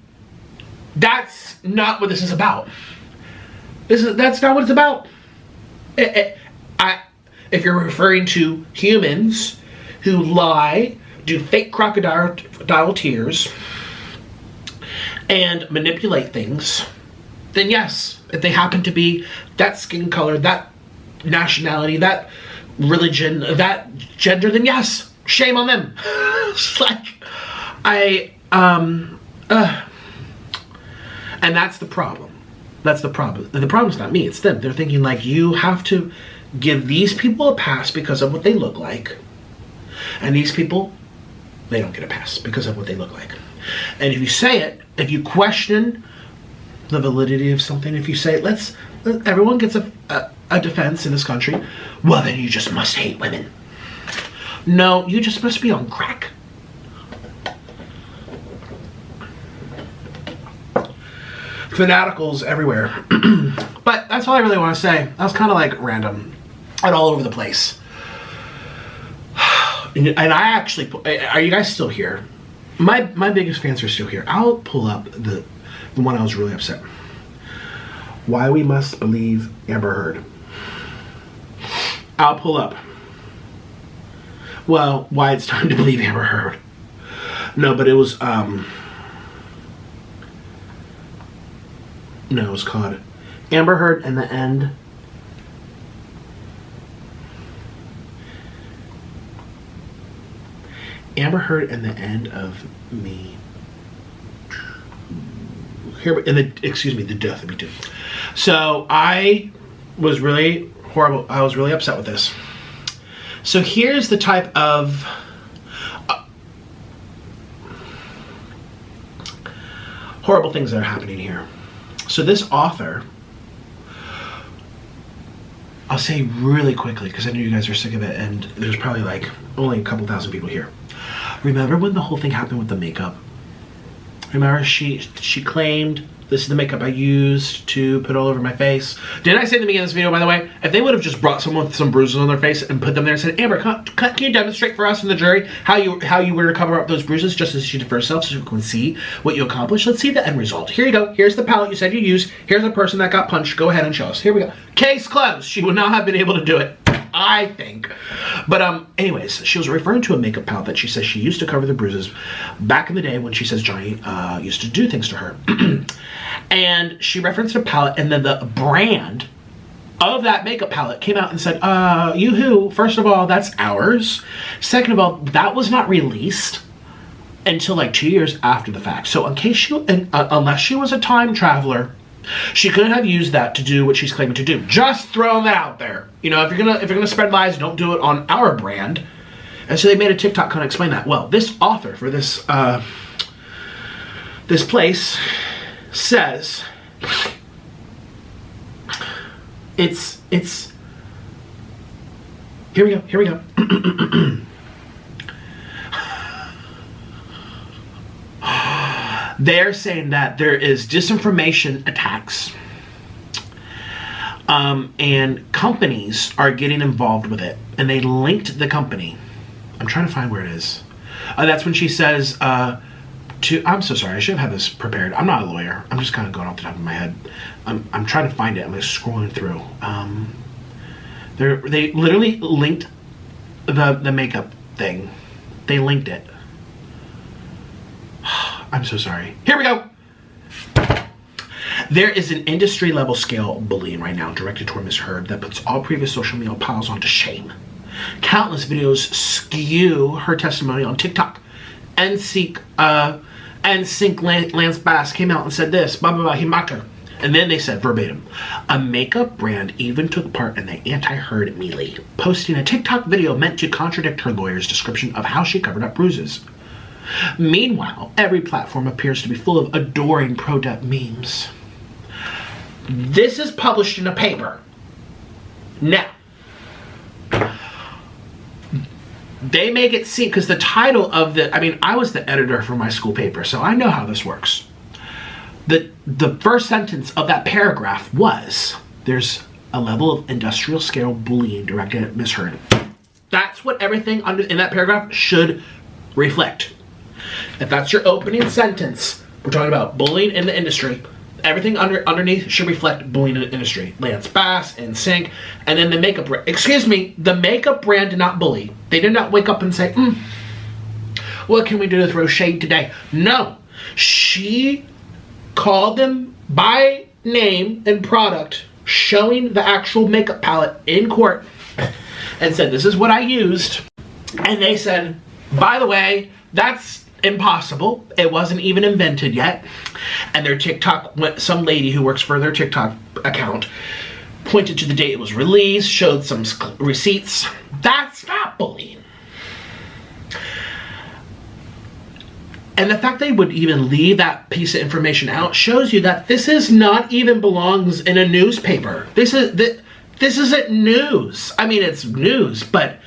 That's not what this is about. That's not what it's about. If you're referring to humans who lie, do fake crocodile tears, and manipulate things, then yes, if they happen to be that skin color, that nationality, that religion, that gender, then yes, shame on them. It's like, and that's the problem. That's the problem. The problem's not me, it's them. They're thinking like, you have to give these people a pass because of what they look like. And these people, they don't get a pass because of what they look like. And if you say it, if you question the validity of something, if you say, everyone gets a defense in this country, well then you just must hate women. No, you just must be on crack. Fanaticals everywhere. But that's all I really want to say. That was kind of like random and all over the place. And I actually, are you guys still here? My biggest fans are still here. I'll pull up the one I was really upset. Why we must believe Amber Heard. I'll pull up. Well, why it's time to believe Amber Heard. No, but it was no, it was called Amber Heard and the End. Amber Heard and the End of Me. Here, the death of Me Too. So I was really horrible. I was really upset with this. So here's the type of horrible things that are happening here. So this author, I'll say really quickly because I know you guys are sick of it, and there's probably like only a couple thousand people here. Remember when the whole thing happened with the makeup? Remember she claimed, this is the makeup I used to put all over my face. Didn't I say in the beginning of this video, by the way, if they would have just brought someone with some bruises on their face and put them there and said, Amber, can you demonstrate for us and the jury how you were to cover up those bruises just as she did for herself so we can see what you accomplished? Let's see the end result. Here you go. Here's the palette you said you used. Here's the person that got punched. Go ahead and show us. Here we go. Case closed. She would not have been able to do it, I think. But anyways, she was referring to a makeup palette that she says she used to cover the bruises back in the day when she says Johnny used to do things to her. And she referenced a palette, and then the brand of that makeup palette came out and said, yoo-hoo, first of all, that's ours. Second of all, that was not released until like 2 years after the fact. So in case she, unless she was a time traveler, she couldn't have used that to do what she's claiming to do. Just throwing that out there. You know, if you're gonna spread lies, don't do it on our brand. And so they made a TikTok kind of explain that. Well, this author for this this place says it's here we go. They're saying that there is disinformation attacks, and companies are getting involved with it, and they linked the company. I'm trying to find where it is. That's when she says I'm so sorry, I should have had this prepared. I'm not a lawyer. I'm just kind of going off the top of my head. I'm trying to find it. I'm just scrolling through. They literally linked the makeup thing. They linked it. I'm so sorry. Here we go. There is an industry level scale bullying right now directed toward Ms. Heard that puts all previous social media piles onto shame. Countless videos skew her testimony on TikTok. NSYNC Lance Bass came out and said this, blah, blah, blah, he mocked her. And then they said verbatim, a makeup brand even took part in the anti-Heard melee, posting a TikTok video meant to contradict her lawyer's description of how she covered up bruises. Meanwhile, every platform appears to be full of adoring pro-Depp memes. This is published in a paper. Now, they make it seem, because the title of I was the editor for my school paper, so I know how this works. The first sentence of that paragraph was, there's a level of industrial scale bullying directed at Ms. Heard. That's what everything in that paragraph should reflect. If that's your opening sentence, we're talking about bullying in the industry. Everything underneath should reflect bullying in the industry. Lance Bass and NSYNC, and then the makeup brand. Excuse me, the makeup brand did not bully. They did not wake up and say, what can we do to throw shade today? No. She called them by name and product, showing the actual makeup palette in court and said, this is what I used. And they said, by the way, that's impossible. It wasn't even invented yet. And their TikTok, some lady who works for their TikTok account pointed to the date it was released, showed some receipts. That's not bullying. And the fact they would even leave that piece of information out shows you that this is not even belongs in a newspaper. This isn't news. I mean, it's news, but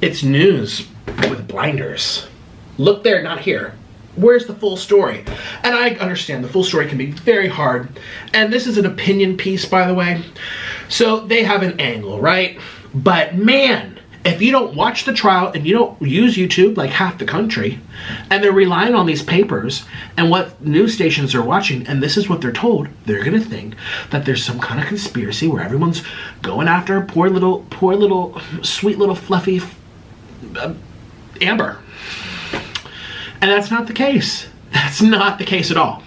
it's news with blinders. Look there, not here. Where's the full story? And I understand the full story can be very hard. And this is an opinion piece, by the way. So they have an angle, right? But man, if you don't watch the trial and you don't use YouTube like half the country, and they're relying on these papers and what news stations are watching, and this is what they're told, they're gonna think that there's some kind of conspiracy where everyone's going after poor little, sweet little fluffy Amber. And that's not the case. That's not the case at all.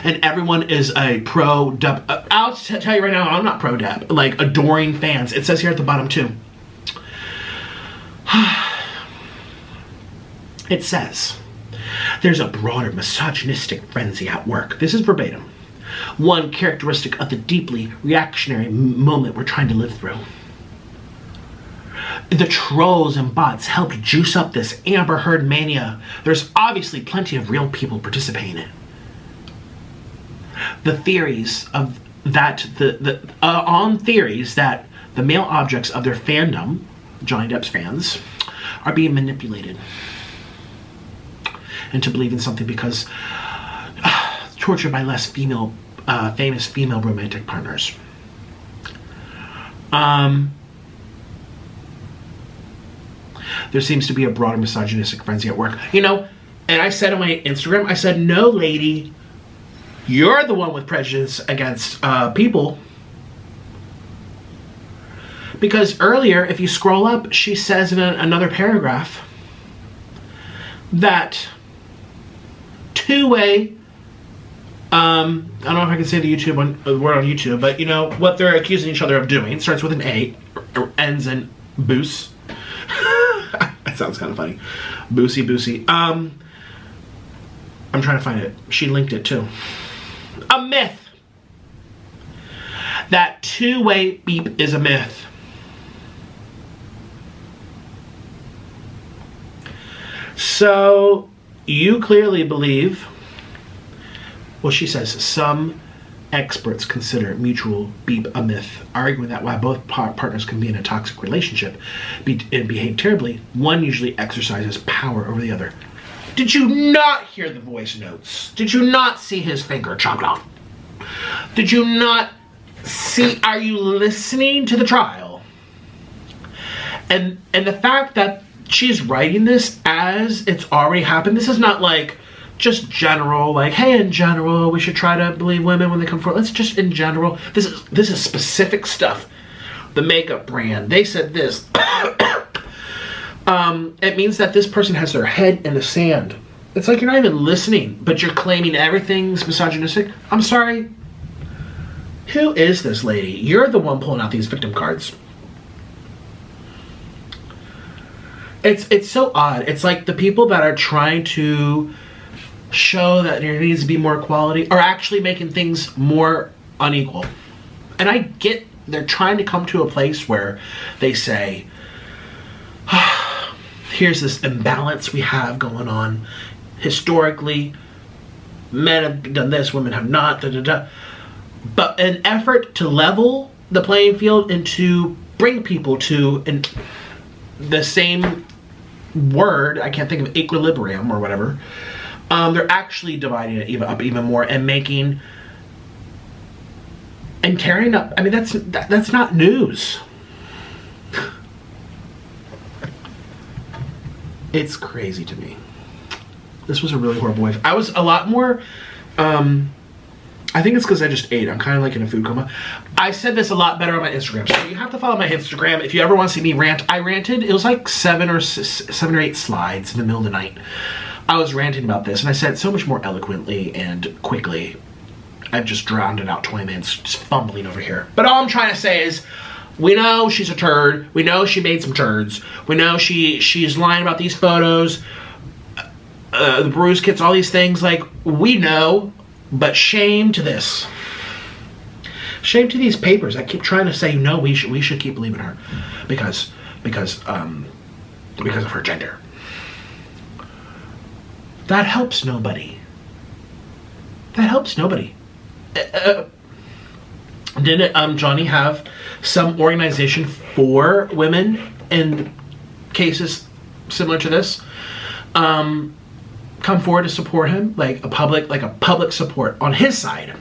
And everyone is a pro Depp. I'll tell you right now, I'm not pro Depp. Like, adoring fans. It says here at the bottom too. It says, there's a broader misogynistic frenzy at work. This is verbatim. One characteristic of the deeply reactionary moment we're trying to live through. The trolls and bots helped juice up this Amber Heard mania. There's obviously plenty of real people participating in it. The theories of that, on theories that the male objects of their fandom, Johnny Depp's fans, are being manipulated into believing something because tortured by less famous female romantic partners. There seems to be a broader misogynistic frenzy at work. You know, and I said on my Instagram, I said, no, lady, you're the one with prejudice against people. Because earlier, if you scroll up, she says in another paragraph that two-way, I don't know if I can say the word on YouTube, but you know, what they're accusing each other of doing, it starts with an A, ends in boos. That sounds kind of funny. Boosie. I'm trying to find it. She linked it too. A myth. That two-way beep is a myth. So, you clearly believe, well, she says, some experts consider mutual beep a myth, arguing that while both partners can be in a toxic relationship and behave terribly, one usually exercises power over the other. Did you not hear the voice notes? Did you not see his finger chopped off? Did you not see, are you listening to the trial? And the fact that she's writing this as it's already happened, this is not like just general, like, hey, in general, we should try to believe women when they come forward. Let's just in general. This is specific stuff. The makeup brand, they said this. It means that this person has their head in the sand. It's like you're not even listening, but you're claiming everything's misogynistic. I'm sorry. Who is this lady? You're the one pulling out these victim cards. It's so odd. It's like the people that are trying to show that there needs to be more equality are actually making things more unequal. And I get they're trying to come to a place where they say, here's this imbalance we have going on. Historically, men have done this, women have not, But an effort to level the playing field and to bring people to the same word, I can't think of equilibrium or whatever, they're actually dividing it up even more and making and tearing up. I mean, that's not news. It's crazy to me. This was a really horrible wave. I was a lot more, I think it's because I just ate. I'm kind of like in a food coma. I said this a lot better on my Instagram. So you have to follow my Instagram. If you ever want to see me rant, I ranted. It was like 7 or 8 slides in the middle of the night. I was ranting about this, and I said it so much more eloquently and quickly. I've just drowned it out 20 minutes just fumbling over here. But all I'm trying to say is, we know she's a turd. We know she made some turds. We know she's lying about these photos, the bruise kits, all these things. Like, we know, but shame to this. Shame to these papers that keep trying to say, no, we should keep believing her because of her gender. That helps nobody. That helps nobody. Didn't Johnny have some organization for women in cases similar to this come forward to support him, like a public support on his side?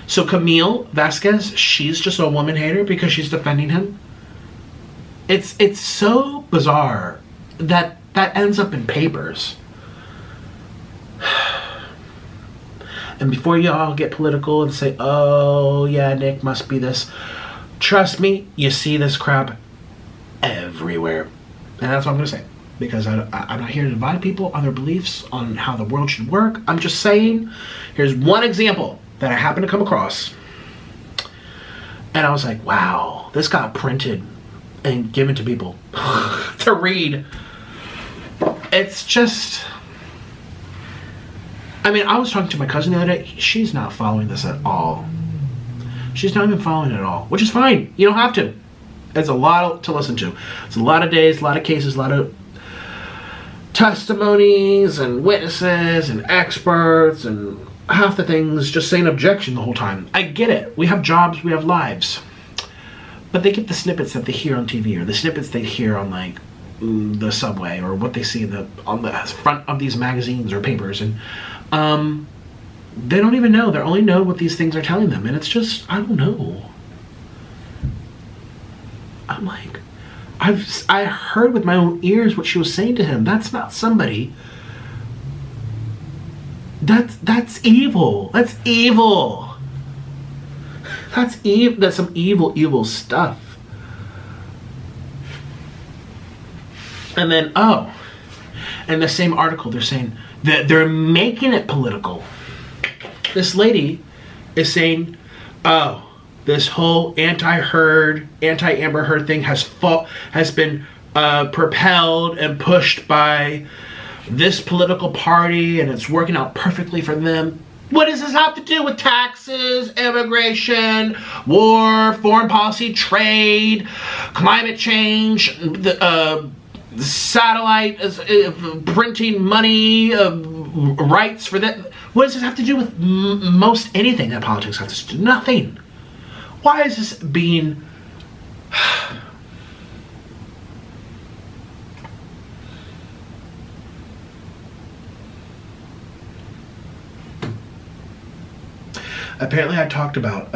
So Camille Vasquez, she's just a woman hater because she's defending him. It's so bizarre that ends up in papers. And before y'all get political and say, oh yeah, Nick must be this, trust me, you see this crap everywhere. And that's what I'm going to say. Because I'm not here to divide people on their beliefs on how the world should work. I'm just saying, here's one example that I happened to come across. And I was like, wow, this got printed and given to people to read. It's just... I mean, I was talking to my cousin the other day. She's not following this at all. She's not even following it at all, which is fine. You don't have to. It's a lot to listen to. It's a lot of days, a lot of cases, a lot of testimonies and witnesses and experts and half the things just saying objection the whole time. I get it. We have jobs, we have lives. But they get the snippets that they hear on TV or the snippets they hear on like the subway or what they see on the front of these magazines or papers, and they don't even know. They only know what these things are telling them, and it's just, I don't know. I'm like, I heard with my own ears what she was saying to him. That's not somebody. That's evil. That's evil. That's evil. That's some evil stuff. And then, in the same article, they're saying that they're making it political. This lady is saying, this whole anti-Heard, anti-Amber Heard thing has been propelled and pushed by this political party, and it's working out perfectly for them. What does this have to do with taxes, immigration, war, foreign policy, trade, climate change, the satellite printing money, rights for that? What does this have to do with most anything that politics has to do? Nothing. Why is this being... Apparently I talked about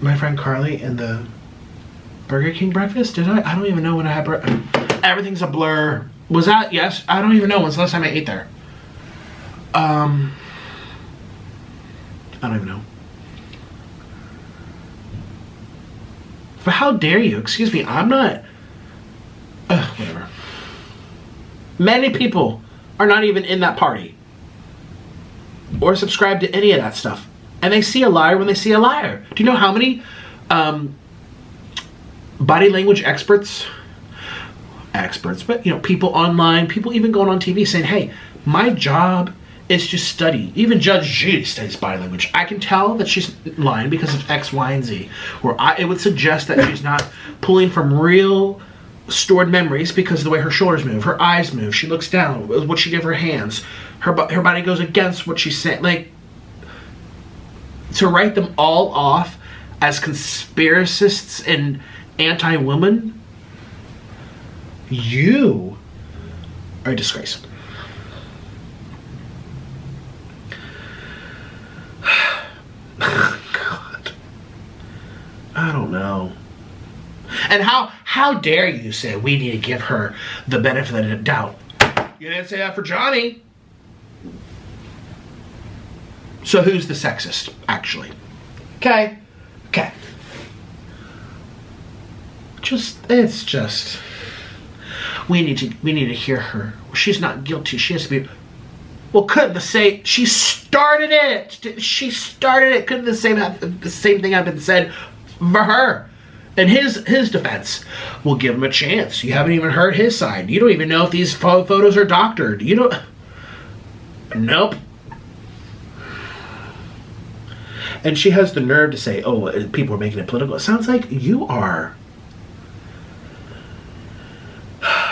my friend Carly and the Burger King breakfast. Did I? I don't even know when I had everything's a blur. Was that? Yes. I don't even know when's the last time I ate there. I don't even know. But how dare you? Excuse me, I'm not... whatever. Many people are not even in that party. Or subscribe to any of that stuff. And they see a liar when they see a liar. Do you know how many body language experts, but people online, people even going on TV saying, hey, my job is to study. Even Judge Judy studies body language. I can tell that she's lying because of X, Y, and Z. Or it would suggest that she's not pulling from real stored memories because of the way her shoulders move, her eyes move, she looks down, what she did with her hands, her body goes against what she's saying. Like, to write them all off as conspiracists and anti-woman, you are a disgrace. God. I don't know. And how dare you say we need to give her the benefit of the doubt? You didn't say that for Johnny. So who's the sexist, actually? Okay. We need to hear her. She's not guilty. She has to be Well, couldn't she started it. She started it. Couldn't the same thing have been said for her? In his defense, we'll give him a chance. You haven't even heard his side. You don't even know if these photos are doctored. You don't. Nope. And she has the nerve to say, "Oh, people are making it political." It sounds like you are.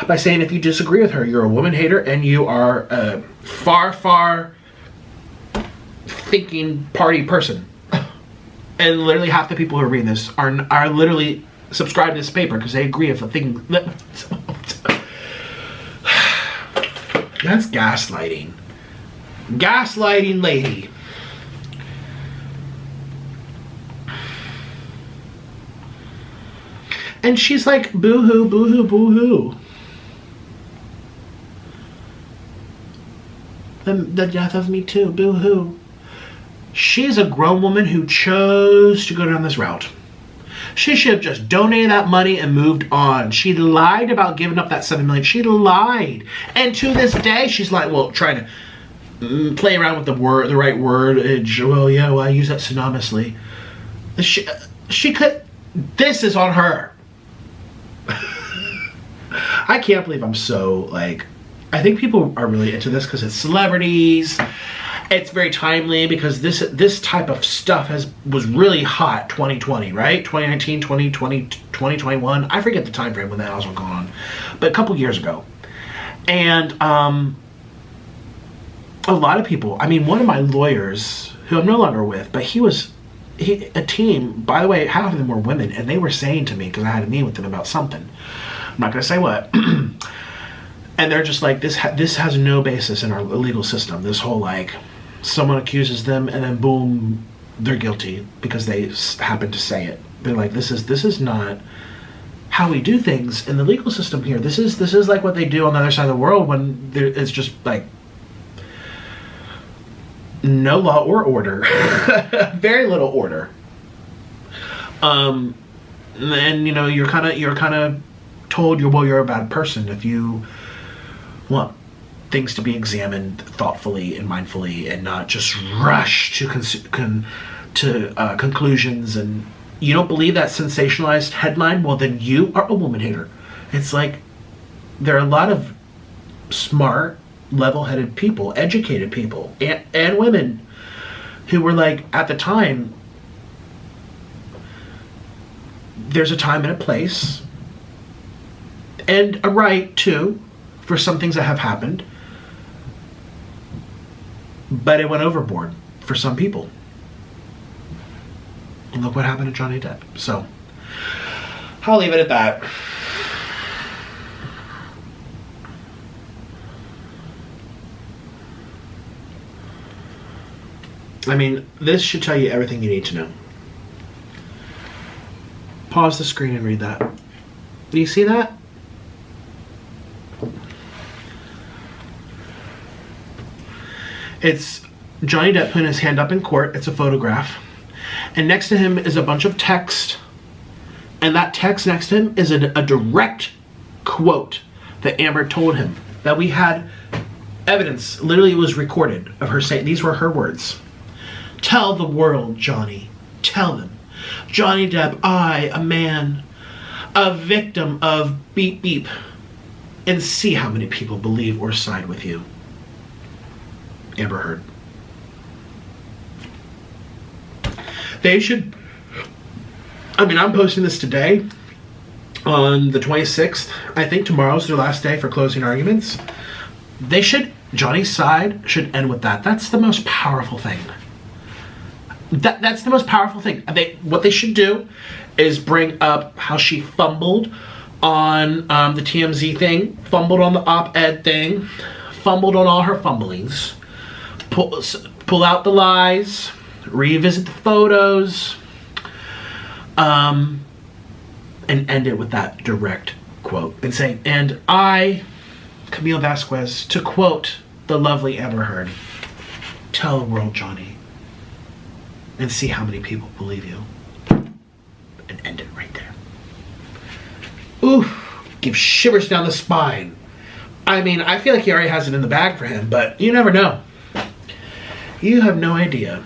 By saying if you disagree with her, you're a woman hater and you are a far thinking party person. And literally half the people who are reading this are literally subscribed to this paper because they agree with a thing. That's gaslighting. Gaslighting lady. And she's like, boo-hoo, boo-hoo, boo-hoo. The death of me too, boo-hoo. She's a grown woman who chose to go down this route. She should have just donated that money and moved on. She lied about giving up that $7 million. She lied. And to this day, she's like, well, trying to play around with the right word. Well, yeah, well, I use that synonymously. She could, this is on her. I can't believe I'm so, like, I think people are really into this because it's celebrities. It's very timely because this type of stuff was really hot 2020, right? 2019, 2020, 2021. I forget the time frame when that was going on. But a couple years ago. And a lot of people, I mean, one of my lawyers, who I'm no longer with, but a team, by the way, half of them were women, and they were saying to me, because I had a meeting with them about something. I'm not going to say what. And they're just like, this has no basis in our legal system. This whole, like, someone accuses them and then boom, they're guilty because they happen to say it. They're like, this is not how we do things in the legal system here. This is like what they do on the other side of the world when it's just like no law or order. Very little order. And you know, you're kind of told you're a bad person if you want things to be examined thoughtfully and mindfully and not just rush to conclusions. And you don't believe that sensationalized headline, well, then you are a woman hater. It's like there are a lot of smart, level-headed people, educated people, and women who were like, at the time, there's a time and a place and a right too for some things that have happened, but it went overboard for some people. And look what happened to Johnny Depp. So I'll leave it at that. I mean, this should tell you everything you need to know. Pause the screen and read that. Do you see that? It's Johnny Depp putting his hand up in court. It's a photograph. And next to him is a bunch of text. And that text next to him is a direct quote that Amber told him. That we had evidence, literally it was recorded, of her saying, these were her words. Tell the world, Johnny. Tell them. Johnny Depp, I, a man, a victim of beep beep. And see how many people believe or side with you. Amber Heard. They should, I mean, I'm posting this today on the 26th. I think tomorrow's their last day for closing arguments. They should, Johnny's side should end with that. That's the most powerful thing. That's the most powerful thing. What they should do is bring up how she fumbled on the TMZ thing, fumbled on the op-ed thing, fumbled on all her fumblings. Pull out the lies, revisit the photos, and end it with that direct quote. And say, and I, Camille Vasquez, to quote the lovely Amber Heard, tell the world, Johnny, and see how many people believe you. And end it right there. Ooh, give shivers down the spine. I mean, I feel like he already has it in the bag for him, but you never know. You have no idea.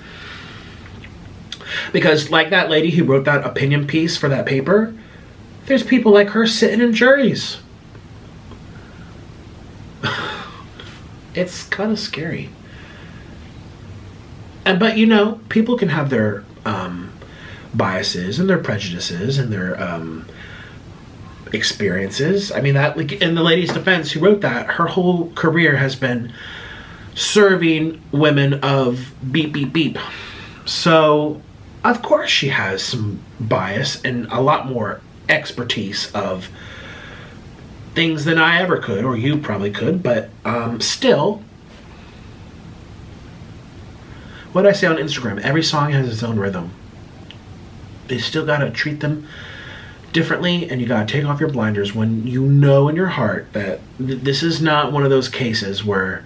Because like that lady who wrote that opinion piece for that paper, there's people like her sitting in juries. It's kind of scary. But you know, people can have their biases and their prejudices and their experiences. I mean, that, like, in the lady's defense who wrote that, her whole career has been serving women of beep, beep, beep. So, of course she has some bias and a lot more expertise of things than I ever could, or you probably could, but still, what did I say on Instagram? Every song has its own rhythm. You still gotta treat them differently, and you gotta take off your blinders when you know in your heart that this is not one of those cases where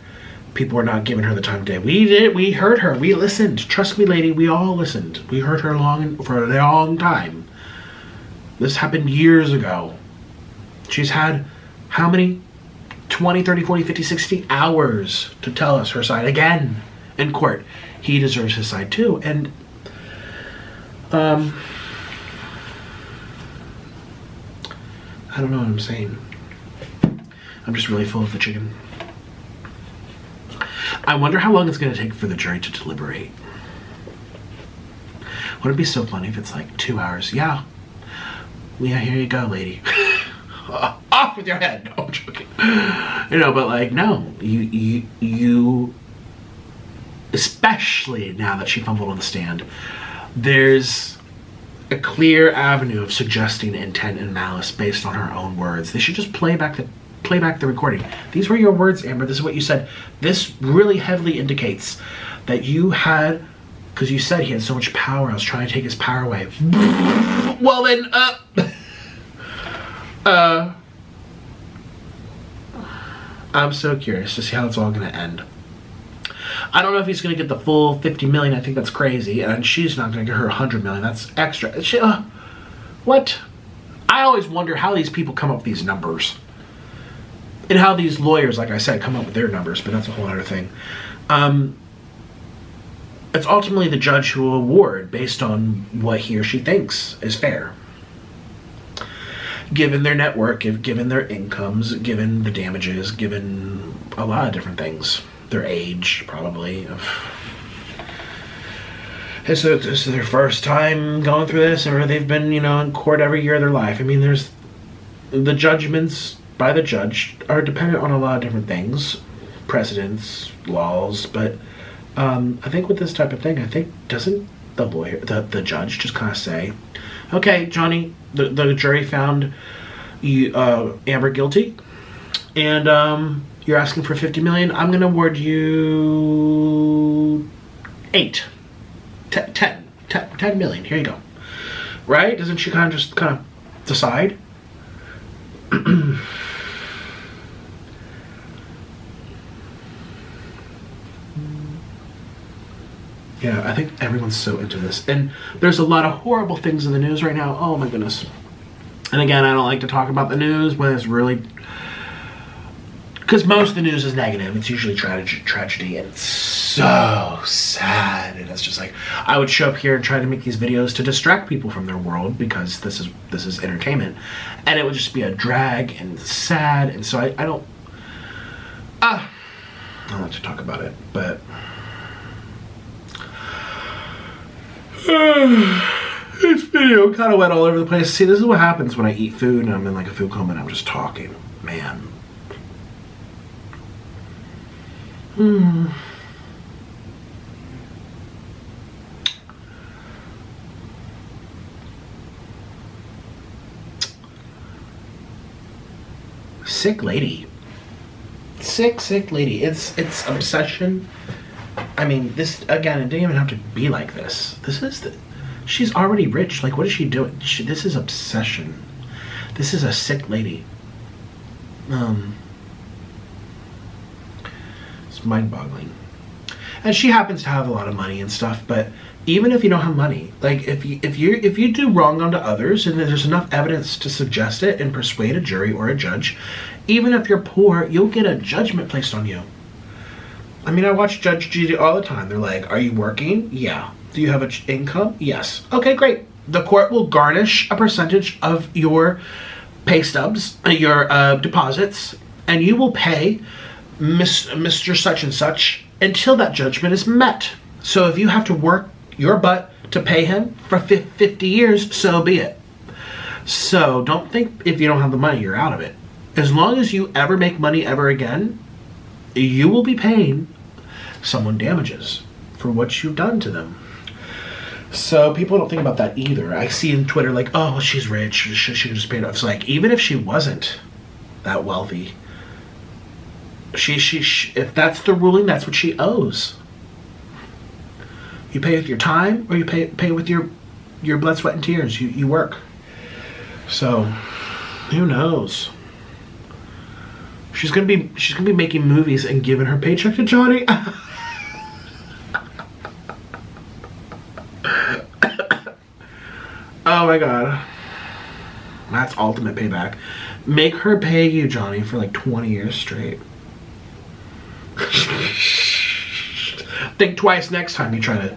people are not giving her the time of day. We heard her, we listened. Trust me, lady, we all listened. We heard her for a long time. This happened years ago. She's had how many? 20, 30, 40, 50, 60 hours to tell us her side again in court. He deserves his side too. And I don't know what I'm saying. I'm just really full of the chicken. I wonder how long it's going to take for the jury to deliberate. Wouldn't it be so funny if it's like 2 hours? Yeah, here you go, lady. Off with your head. No, I'm joking. You know, but like, no, you especially now that she fumbled on the stand, there's a clear avenue of suggesting intent and malice based on her own words. They should just play back the recording. These were your words, Amber. This is what you said. This really heavily indicates that you had, because you said he had so much power, I was trying to take his power away. Well then, I'm so curious to see how it's all going to end. I don't know if he's going to get the full 50 million. I think that's crazy. And she's not going to get her 100 million. That's extra. What? I always wonder how these people come up with these numbers. And how these lawyers, like I said, come up with their numbers. But that's a whole other thing. It's ultimately the judge who will award based on what he or she thinks is fair. Given their network, given their incomes, given the damages, given a lot of different things. Their age, probably. This is their first time going through this, or they've been, in court every year of their life. I mean, there's the judgments by the judge are dependent on a lot of different things, precedents, laws. But I think with this type of thing, doesn't the lawyer, the judge, just kind of say, "Okay, Johnny, the jury found you Amber guilty, and you're asking for 50 million. I'm going to award you 10 million. Here you go." Right? Doesn't she kind of decide? Yeah, I think everyone's so into this. And there's a lot of horrible things in the news right now. Oh my goodness. And again, I don't like to talk about the news when it's really... Because most of the news is negative. It's usually tragedy, and it's so sad. And it's just like, I would show up here and try to make these videos to distract people from their world, because this is entertainment, and it would just be a drag and sad. And so I don't like to talk about it, but this video kind of went all over the place. See, this is what happens when I eat food and I'm in like a food coma and I'm just talking, man. Sick lady. Sick lady. It's obsession. I mean, this, again, it didn't even have to be like this. She's already rich. Like, what is she doing? This is obsession. This is a sick lady. It's mind-boggling. And she happens to have a lot of money and stuff, but even if you don't have money, like if you do wrong unto others and there's enough evidence to suggest it and persuade a jury or a judge, even if you're poor, you'll get a judgment placed on you. I mean, I watch Judge Judy all the time. They're like, are you working? Yeah. Do you have an income? Yes. Okay, great. The court will garnish a percentage of your pay stubs, your deposits, and you will pay Mr. Such and Such until that judgment is met. So if you have to work your butt to pay him for 50 years, so be it. So don't think if you don't have the money, you're out of it. As long as you ever make money ever again, you will be paying someone damages for what you've done to them. So people don't think about that either. I see in Twitter like, oh, she's rich. She just paid off. It's like, even if she wasn't that wealthy, she if that's the ruling, that's what she owes. You pay with your time, or you pay with your blood, sweat, and tears. You work. So who knows? She's gonna be making movies and giving her paycheck to Johnny. Oh my god. That's ultimate payback. Make her pay you, Johnny, for like 20 years straight. Think twice next time you try to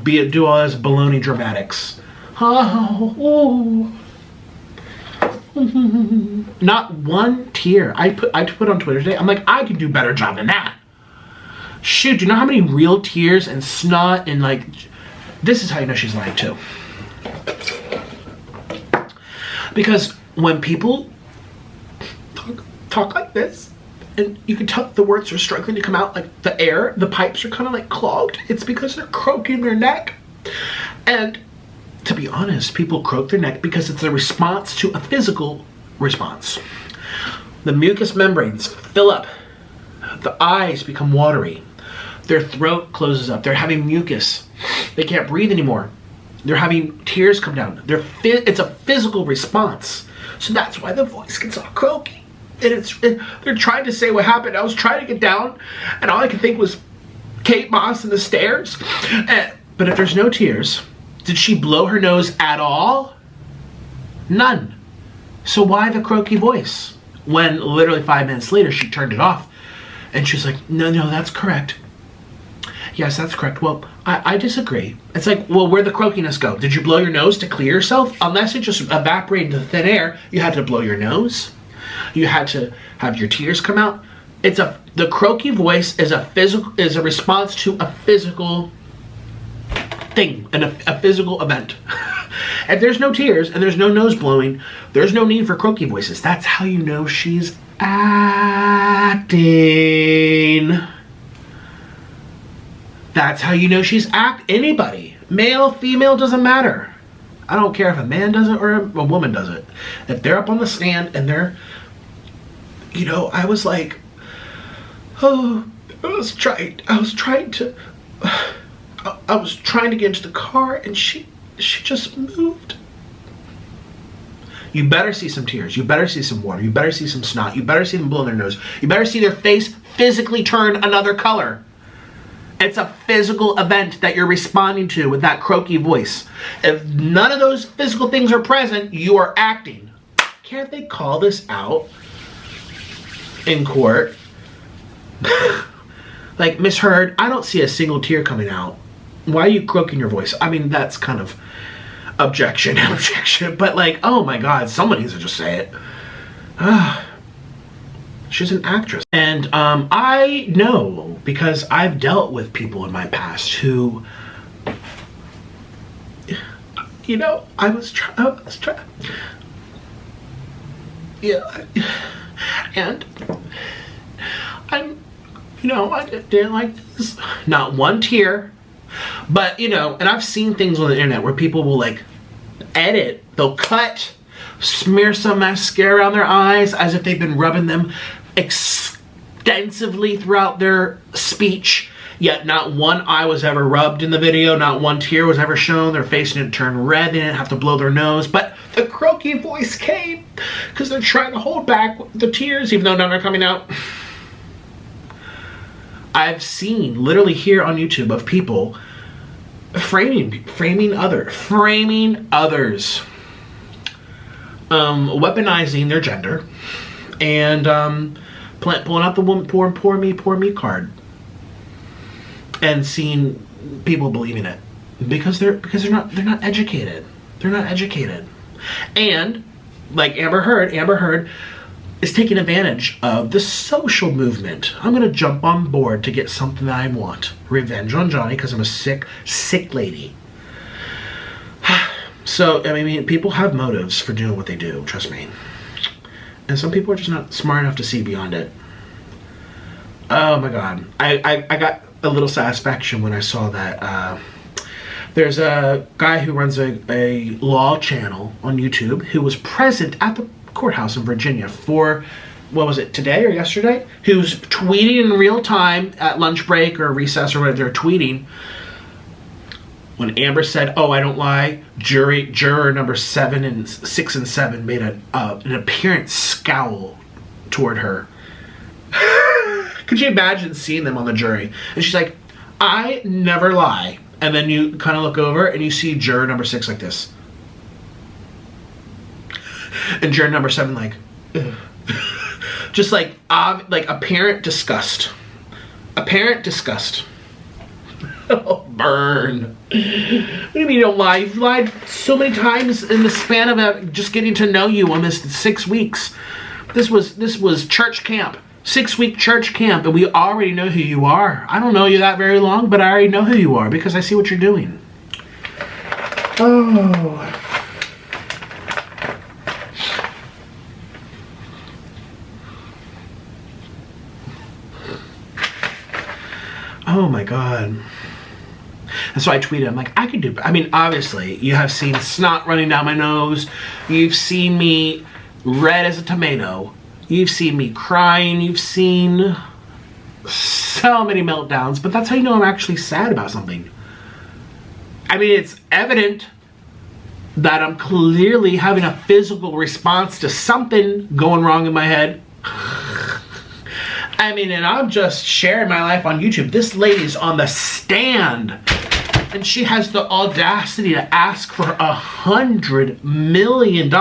do all this baloney dramatics. Oh. Not one tear. I put on Twitter today. I'm like, I could do a better job than that. Shoot, do you know how many real tears and snot and like... This is how you know she's lying too. Because when people talk like this, and you can tell the words are struggling to come out, like the pipes are kind of like clogged, it's because they're croaking their neck. And to be honest, people croak their neck because it's a response to a physical response. The mucous membranes fill up, the eyes become watery, their throat closes up, they're having mucus, they can't breathe anymore, they're having tears come down. It's a physical response. So that's why the voice gets all croaky. And they're trying to say what happened. I was trying to get down, and all I could think was Kate Moss and the stairs. But if there's no tears, did she blow her nose at all? None. So why the croaky voice? When literally 5 minutes later, she turned it off. And she's like, no, that's correct. Yes, that's correct. Well, I disagree. It's like, well, where'd the croakiness go? Did you blow your nose to clear yourself? Unless it just evaporated into thin air, you had to blow your nose. You had to have your tears come out. The croaky voice is a response to a physical thing, and a physical event. If there's no tears and there's no nose blowing, there's no need for croaky voices. That's how you know she's acting. That's how you know she's anybody. Male, female, doesn't matter. I don't care if a man does it or a woman does it. If they're up on the stand and they're, I was like, oh, I was trying to get into the car and she just moved. You better see some tears. You better see some water. You better see some snot. You better see them blow their nose. You better see their face physically turn another color. It's a physical event that you're responding to with that croaky voice. If none of those physical things are present, you are acting. Can't they call this out in court? Like, Miss Heard, I don't see a single tear coming out. Why are you croaking your voice? I mean, that's kind of objection. But like, oh my God, someone needs to just say it. She's an actress. And I know, because I've dealt with people in my past who, I was trying. Yeah. And I didn't like this. Not one tear. But, and I've seen things on the internet where people will like edit, they'll cut, smear some mascara on their eyes as if they've been rubbing them extensively throughout their speech, yet not one eye was ever rubbed in the video, not one tear was ever shown, their face didn't turn red, they didn't have to blow their nose, but the croaky voice came because they're trying to hold back the tears even though none are coming out. I've seen, literally here on YouTube, of people framing others, weaponizing their gender, and pulling out the woman, poor me card. and seen people believing it because they're not educated. They're not educated. And like Amber Heard is taking advantage of the social movement. I'm gonna jump on board to get something that I want. Revenge on Johnny because I'm a sick lady. So, I mean, people have motives for doing what they do, trust me. And some people are just not smart enough to see beyond it. Oh my God. I got a little satisfaction when I saw that. There's a guy who runs a law channel on YouTube who was present at the courthouse in Virginia for, what was it, today or yesterday? Who's tweeting in real time at lunch break or recess or whatever they're tweeting. When Amber said, "Oh, I don't lie," juror number 6 and 7 made an apparent scowl toward her. Could you imagine seeing them on the jury? And she's like, "I never lie." And then you kind of look over and you see juror number 6 like this. And juror number 7 like, just like apparent disgust. Apparent disgust. Oh, burn. What do you mean you don't lie? You've lied so many times in the span of just getting to know you on this 6 weeks. This was church camp. 6-week church camp, and we already know who you are. I don't know you that very long, but I already know who you are because I see what you're doing. Oh. Oh my God. And so I tweeted, I'm like, I could do, I mean, obviously, you have seen snot running down my nose. You've seen me red as a tomato. You've seen me crying. You've seen so many meltdowns. But that's how you know I'm actually sad about something. I mean, it's evident that I'm clearly having a physical response to something going wrong in my head. I mean, and I'm just sharing my life on YouTube. This lady's on the stand. And she has the audacity to ask for $100 million,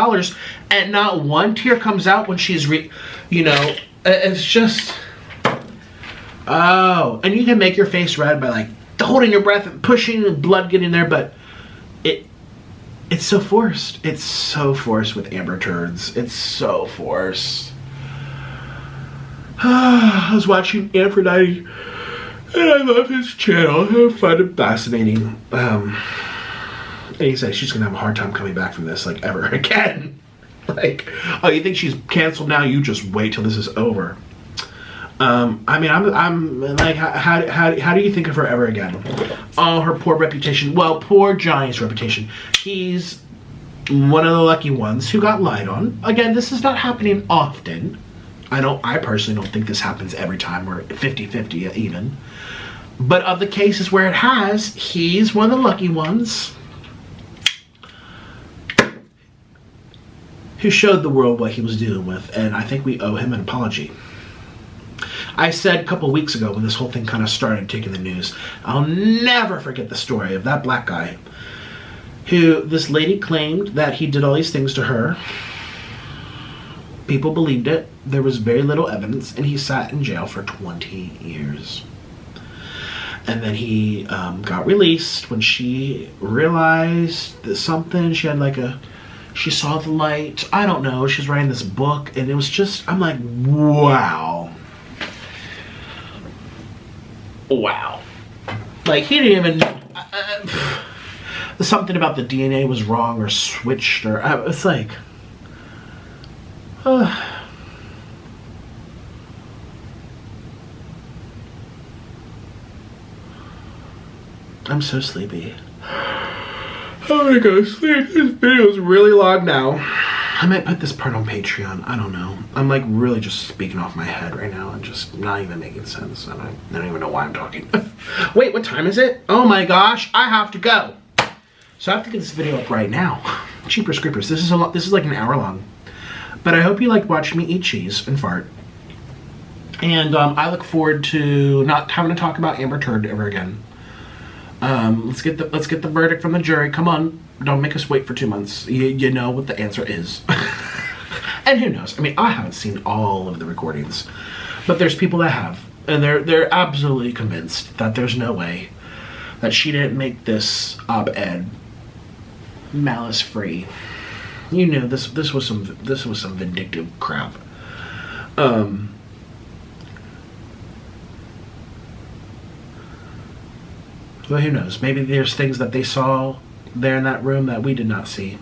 and not one tear comes out when she's, it's just, oh. And you can make your face red by like holding your breath and pushing and blood getting there, but it's so forced. It's so forced with Amber Turds. It's so forced. I was watching Aphrodite. And I love his channel. I find it fascinating. And he says she's gonna have a hard time coming back from this, like, ever again. Like, oh, you think she's canceled now? You just wait till this is over. I mean, I'm like, how do you think of her ever again? Oh, her poor reputation. Well, poor Johnny's reputation. He's one of the lucky ones who got lied on. Again, this is not happening often. I personally don't think this happens every time, or 50-50 even. But of the cases where it has, he's one of the lucky ones who showed the world what he was dealing with, and I think we owe him an apology. I said a couple weeks ago when this whole thing kind of started taking the news, I'll never forget the story of that black guy who this lady claimed that he did all these things to her. People believed it. There was very little evidence, and he sat in jail for 20 years. And then he got released when she realized that something, she saw the light. I don't know, she was writing this book, and it was just, I'm like, wow. Wow. Like, he didn't even, something about the DNA was wrong or switched, or, it's like, I'm so sleepy. I'm gonna go sleep. This video is really long now. I might put this part on Patreon. I don't know. I'm like really just speaking off my head right now and just not even making sense. I don't even know why I'm talking. Wait, what time is it? Oh my gosh, I have to go. So I have to get this video up right now. Jeepers creepers. This is like an hour long. But I hope you liked watching me eat cheese and fart. And I look forward to not having to talk about Amber Turd ever again. Let's get the verdict from the jury. Come on, don't make us wait for 2 months. You know what the answer is. And who knows? I mean, I haven't seen all of the recordings, but there's people that have. And they're absolutely convinced that there's no way that she didn't make this op-ed malice free. You knew this was some vindictive crap. But who knows? Maybe there's things that they saw there in that room that we did not see.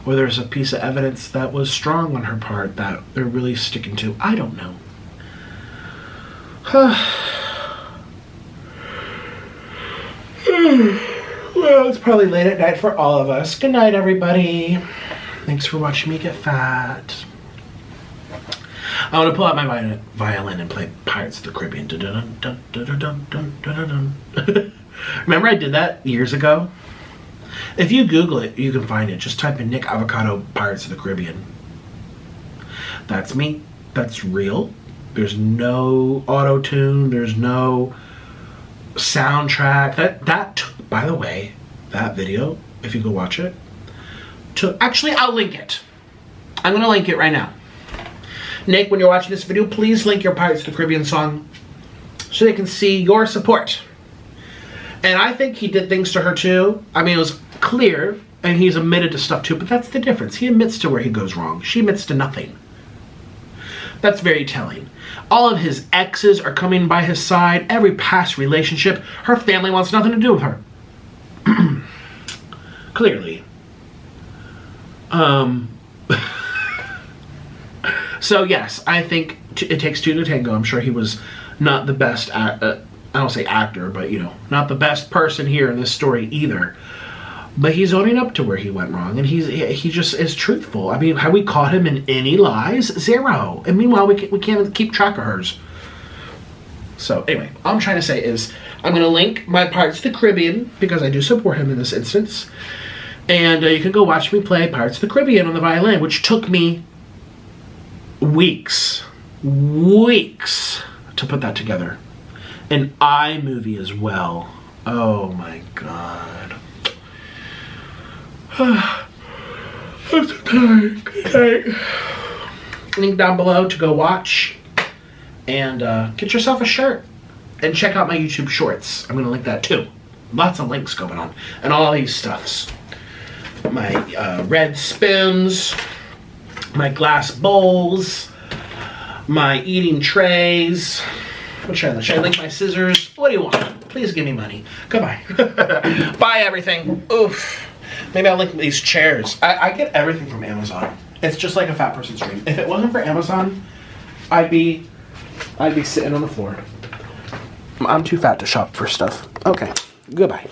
Or there's a piece of evidence that was strong on her part that they're really sticking to. I don't know. Well, it's probably late at night for all of us. Good night, everybody. Thanks for watching me get fat. I want to pull out my violin and play Pirates of the Caribbean. Remember I did that years ago? If you Google it, you can find it. Just type in Nick Avocado Pirates of the Caribbean. That's me. That's real. There's no auto-tune. There's no soundtrack. That by the way, that video, if you go watch it, actually, I'll link it. I'm going to link it right now. Nick, when you're watching this video, please link your Pirates of the Caribbean song so they can see your support. And I think he did things to her too. I mean, it was clear, and he's admitted to stuff too, but that's the difference. He admits to where he goes wrong. She admits to nothing. That's very telling. All of his exes are coming by his side. Every past relationship, her family wants nothing to do with her. Clearly. So yes, I think it takes two to tango. I'm sure he was not the best, I don't say actor, but you know, not the best person here in this story either. But he's owning up to where he went wrong, and he just is truthful. I mean, have we caught him in any lies? Zero. And meanwhile, we can't keep track of hers. So anyway, all I'm trying to say is I'm going to link my Pirates of the Caribbean because I do support him in this instance. And you can go watch me play Pirates of the Caribbean on the violin, which took me weeks to put that together. An iMovie as well. Oh my god. I'm so tired. Good night. Link down below to go watch. And get yourself a shirt. And check out my YouTube shorts. I'm going to link that too. Lots of links going on. And all these stuffs. My red spoons. My glass bowls. My eating trays. Should I link my scissors? What do you want? Please give me money. Goodbye. Bye, everything. Oof. Maybe I'll link these chairs. I get everything from Amazon. It's just like a fat person's dream. If it wasn't for Amazon, I'd be sitting on the floor. I'm too fat to shop for stuff. Okay. Goodbye.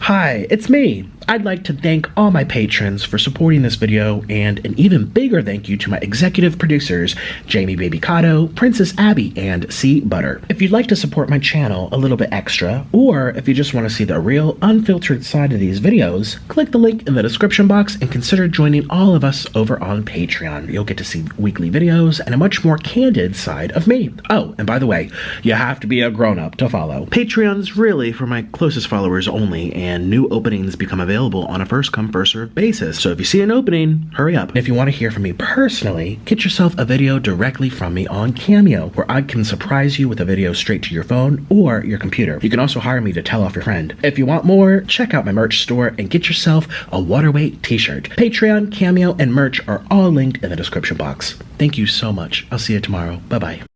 Hi, it's me. I'd like to thank all my patrons for supporting this video, and an even bigger thank you to my executive producers, Jamie Babycado, Princess Abbie, and C Butter. If you'd like to support my channel a little bit extra, or if you just want to see the real, unfiltered side of these videos, click the link in the description box and consider joining all of us over on Patreon. You'll get to see weekly videos and a much more candid side of me. Oh, and by the way, you have to be a grown-up to follow. Patreon's really for my closest followers only, and new openings become available on a first-come, first-served basis. So if you see an opening, hurry up. If you want to hear from me personally, get yourself a video directly from me on Cameo, where I can surprise you with a video straight to your phone or your computer. You can also hire me to tell off your friend. If you want more, check out my merch store and get yourself a Waterweight t-shirt. Patreon, Cameo, and merch are all linked in the description box. Thank you so much. I'll see you tomorrow. Bye-bye.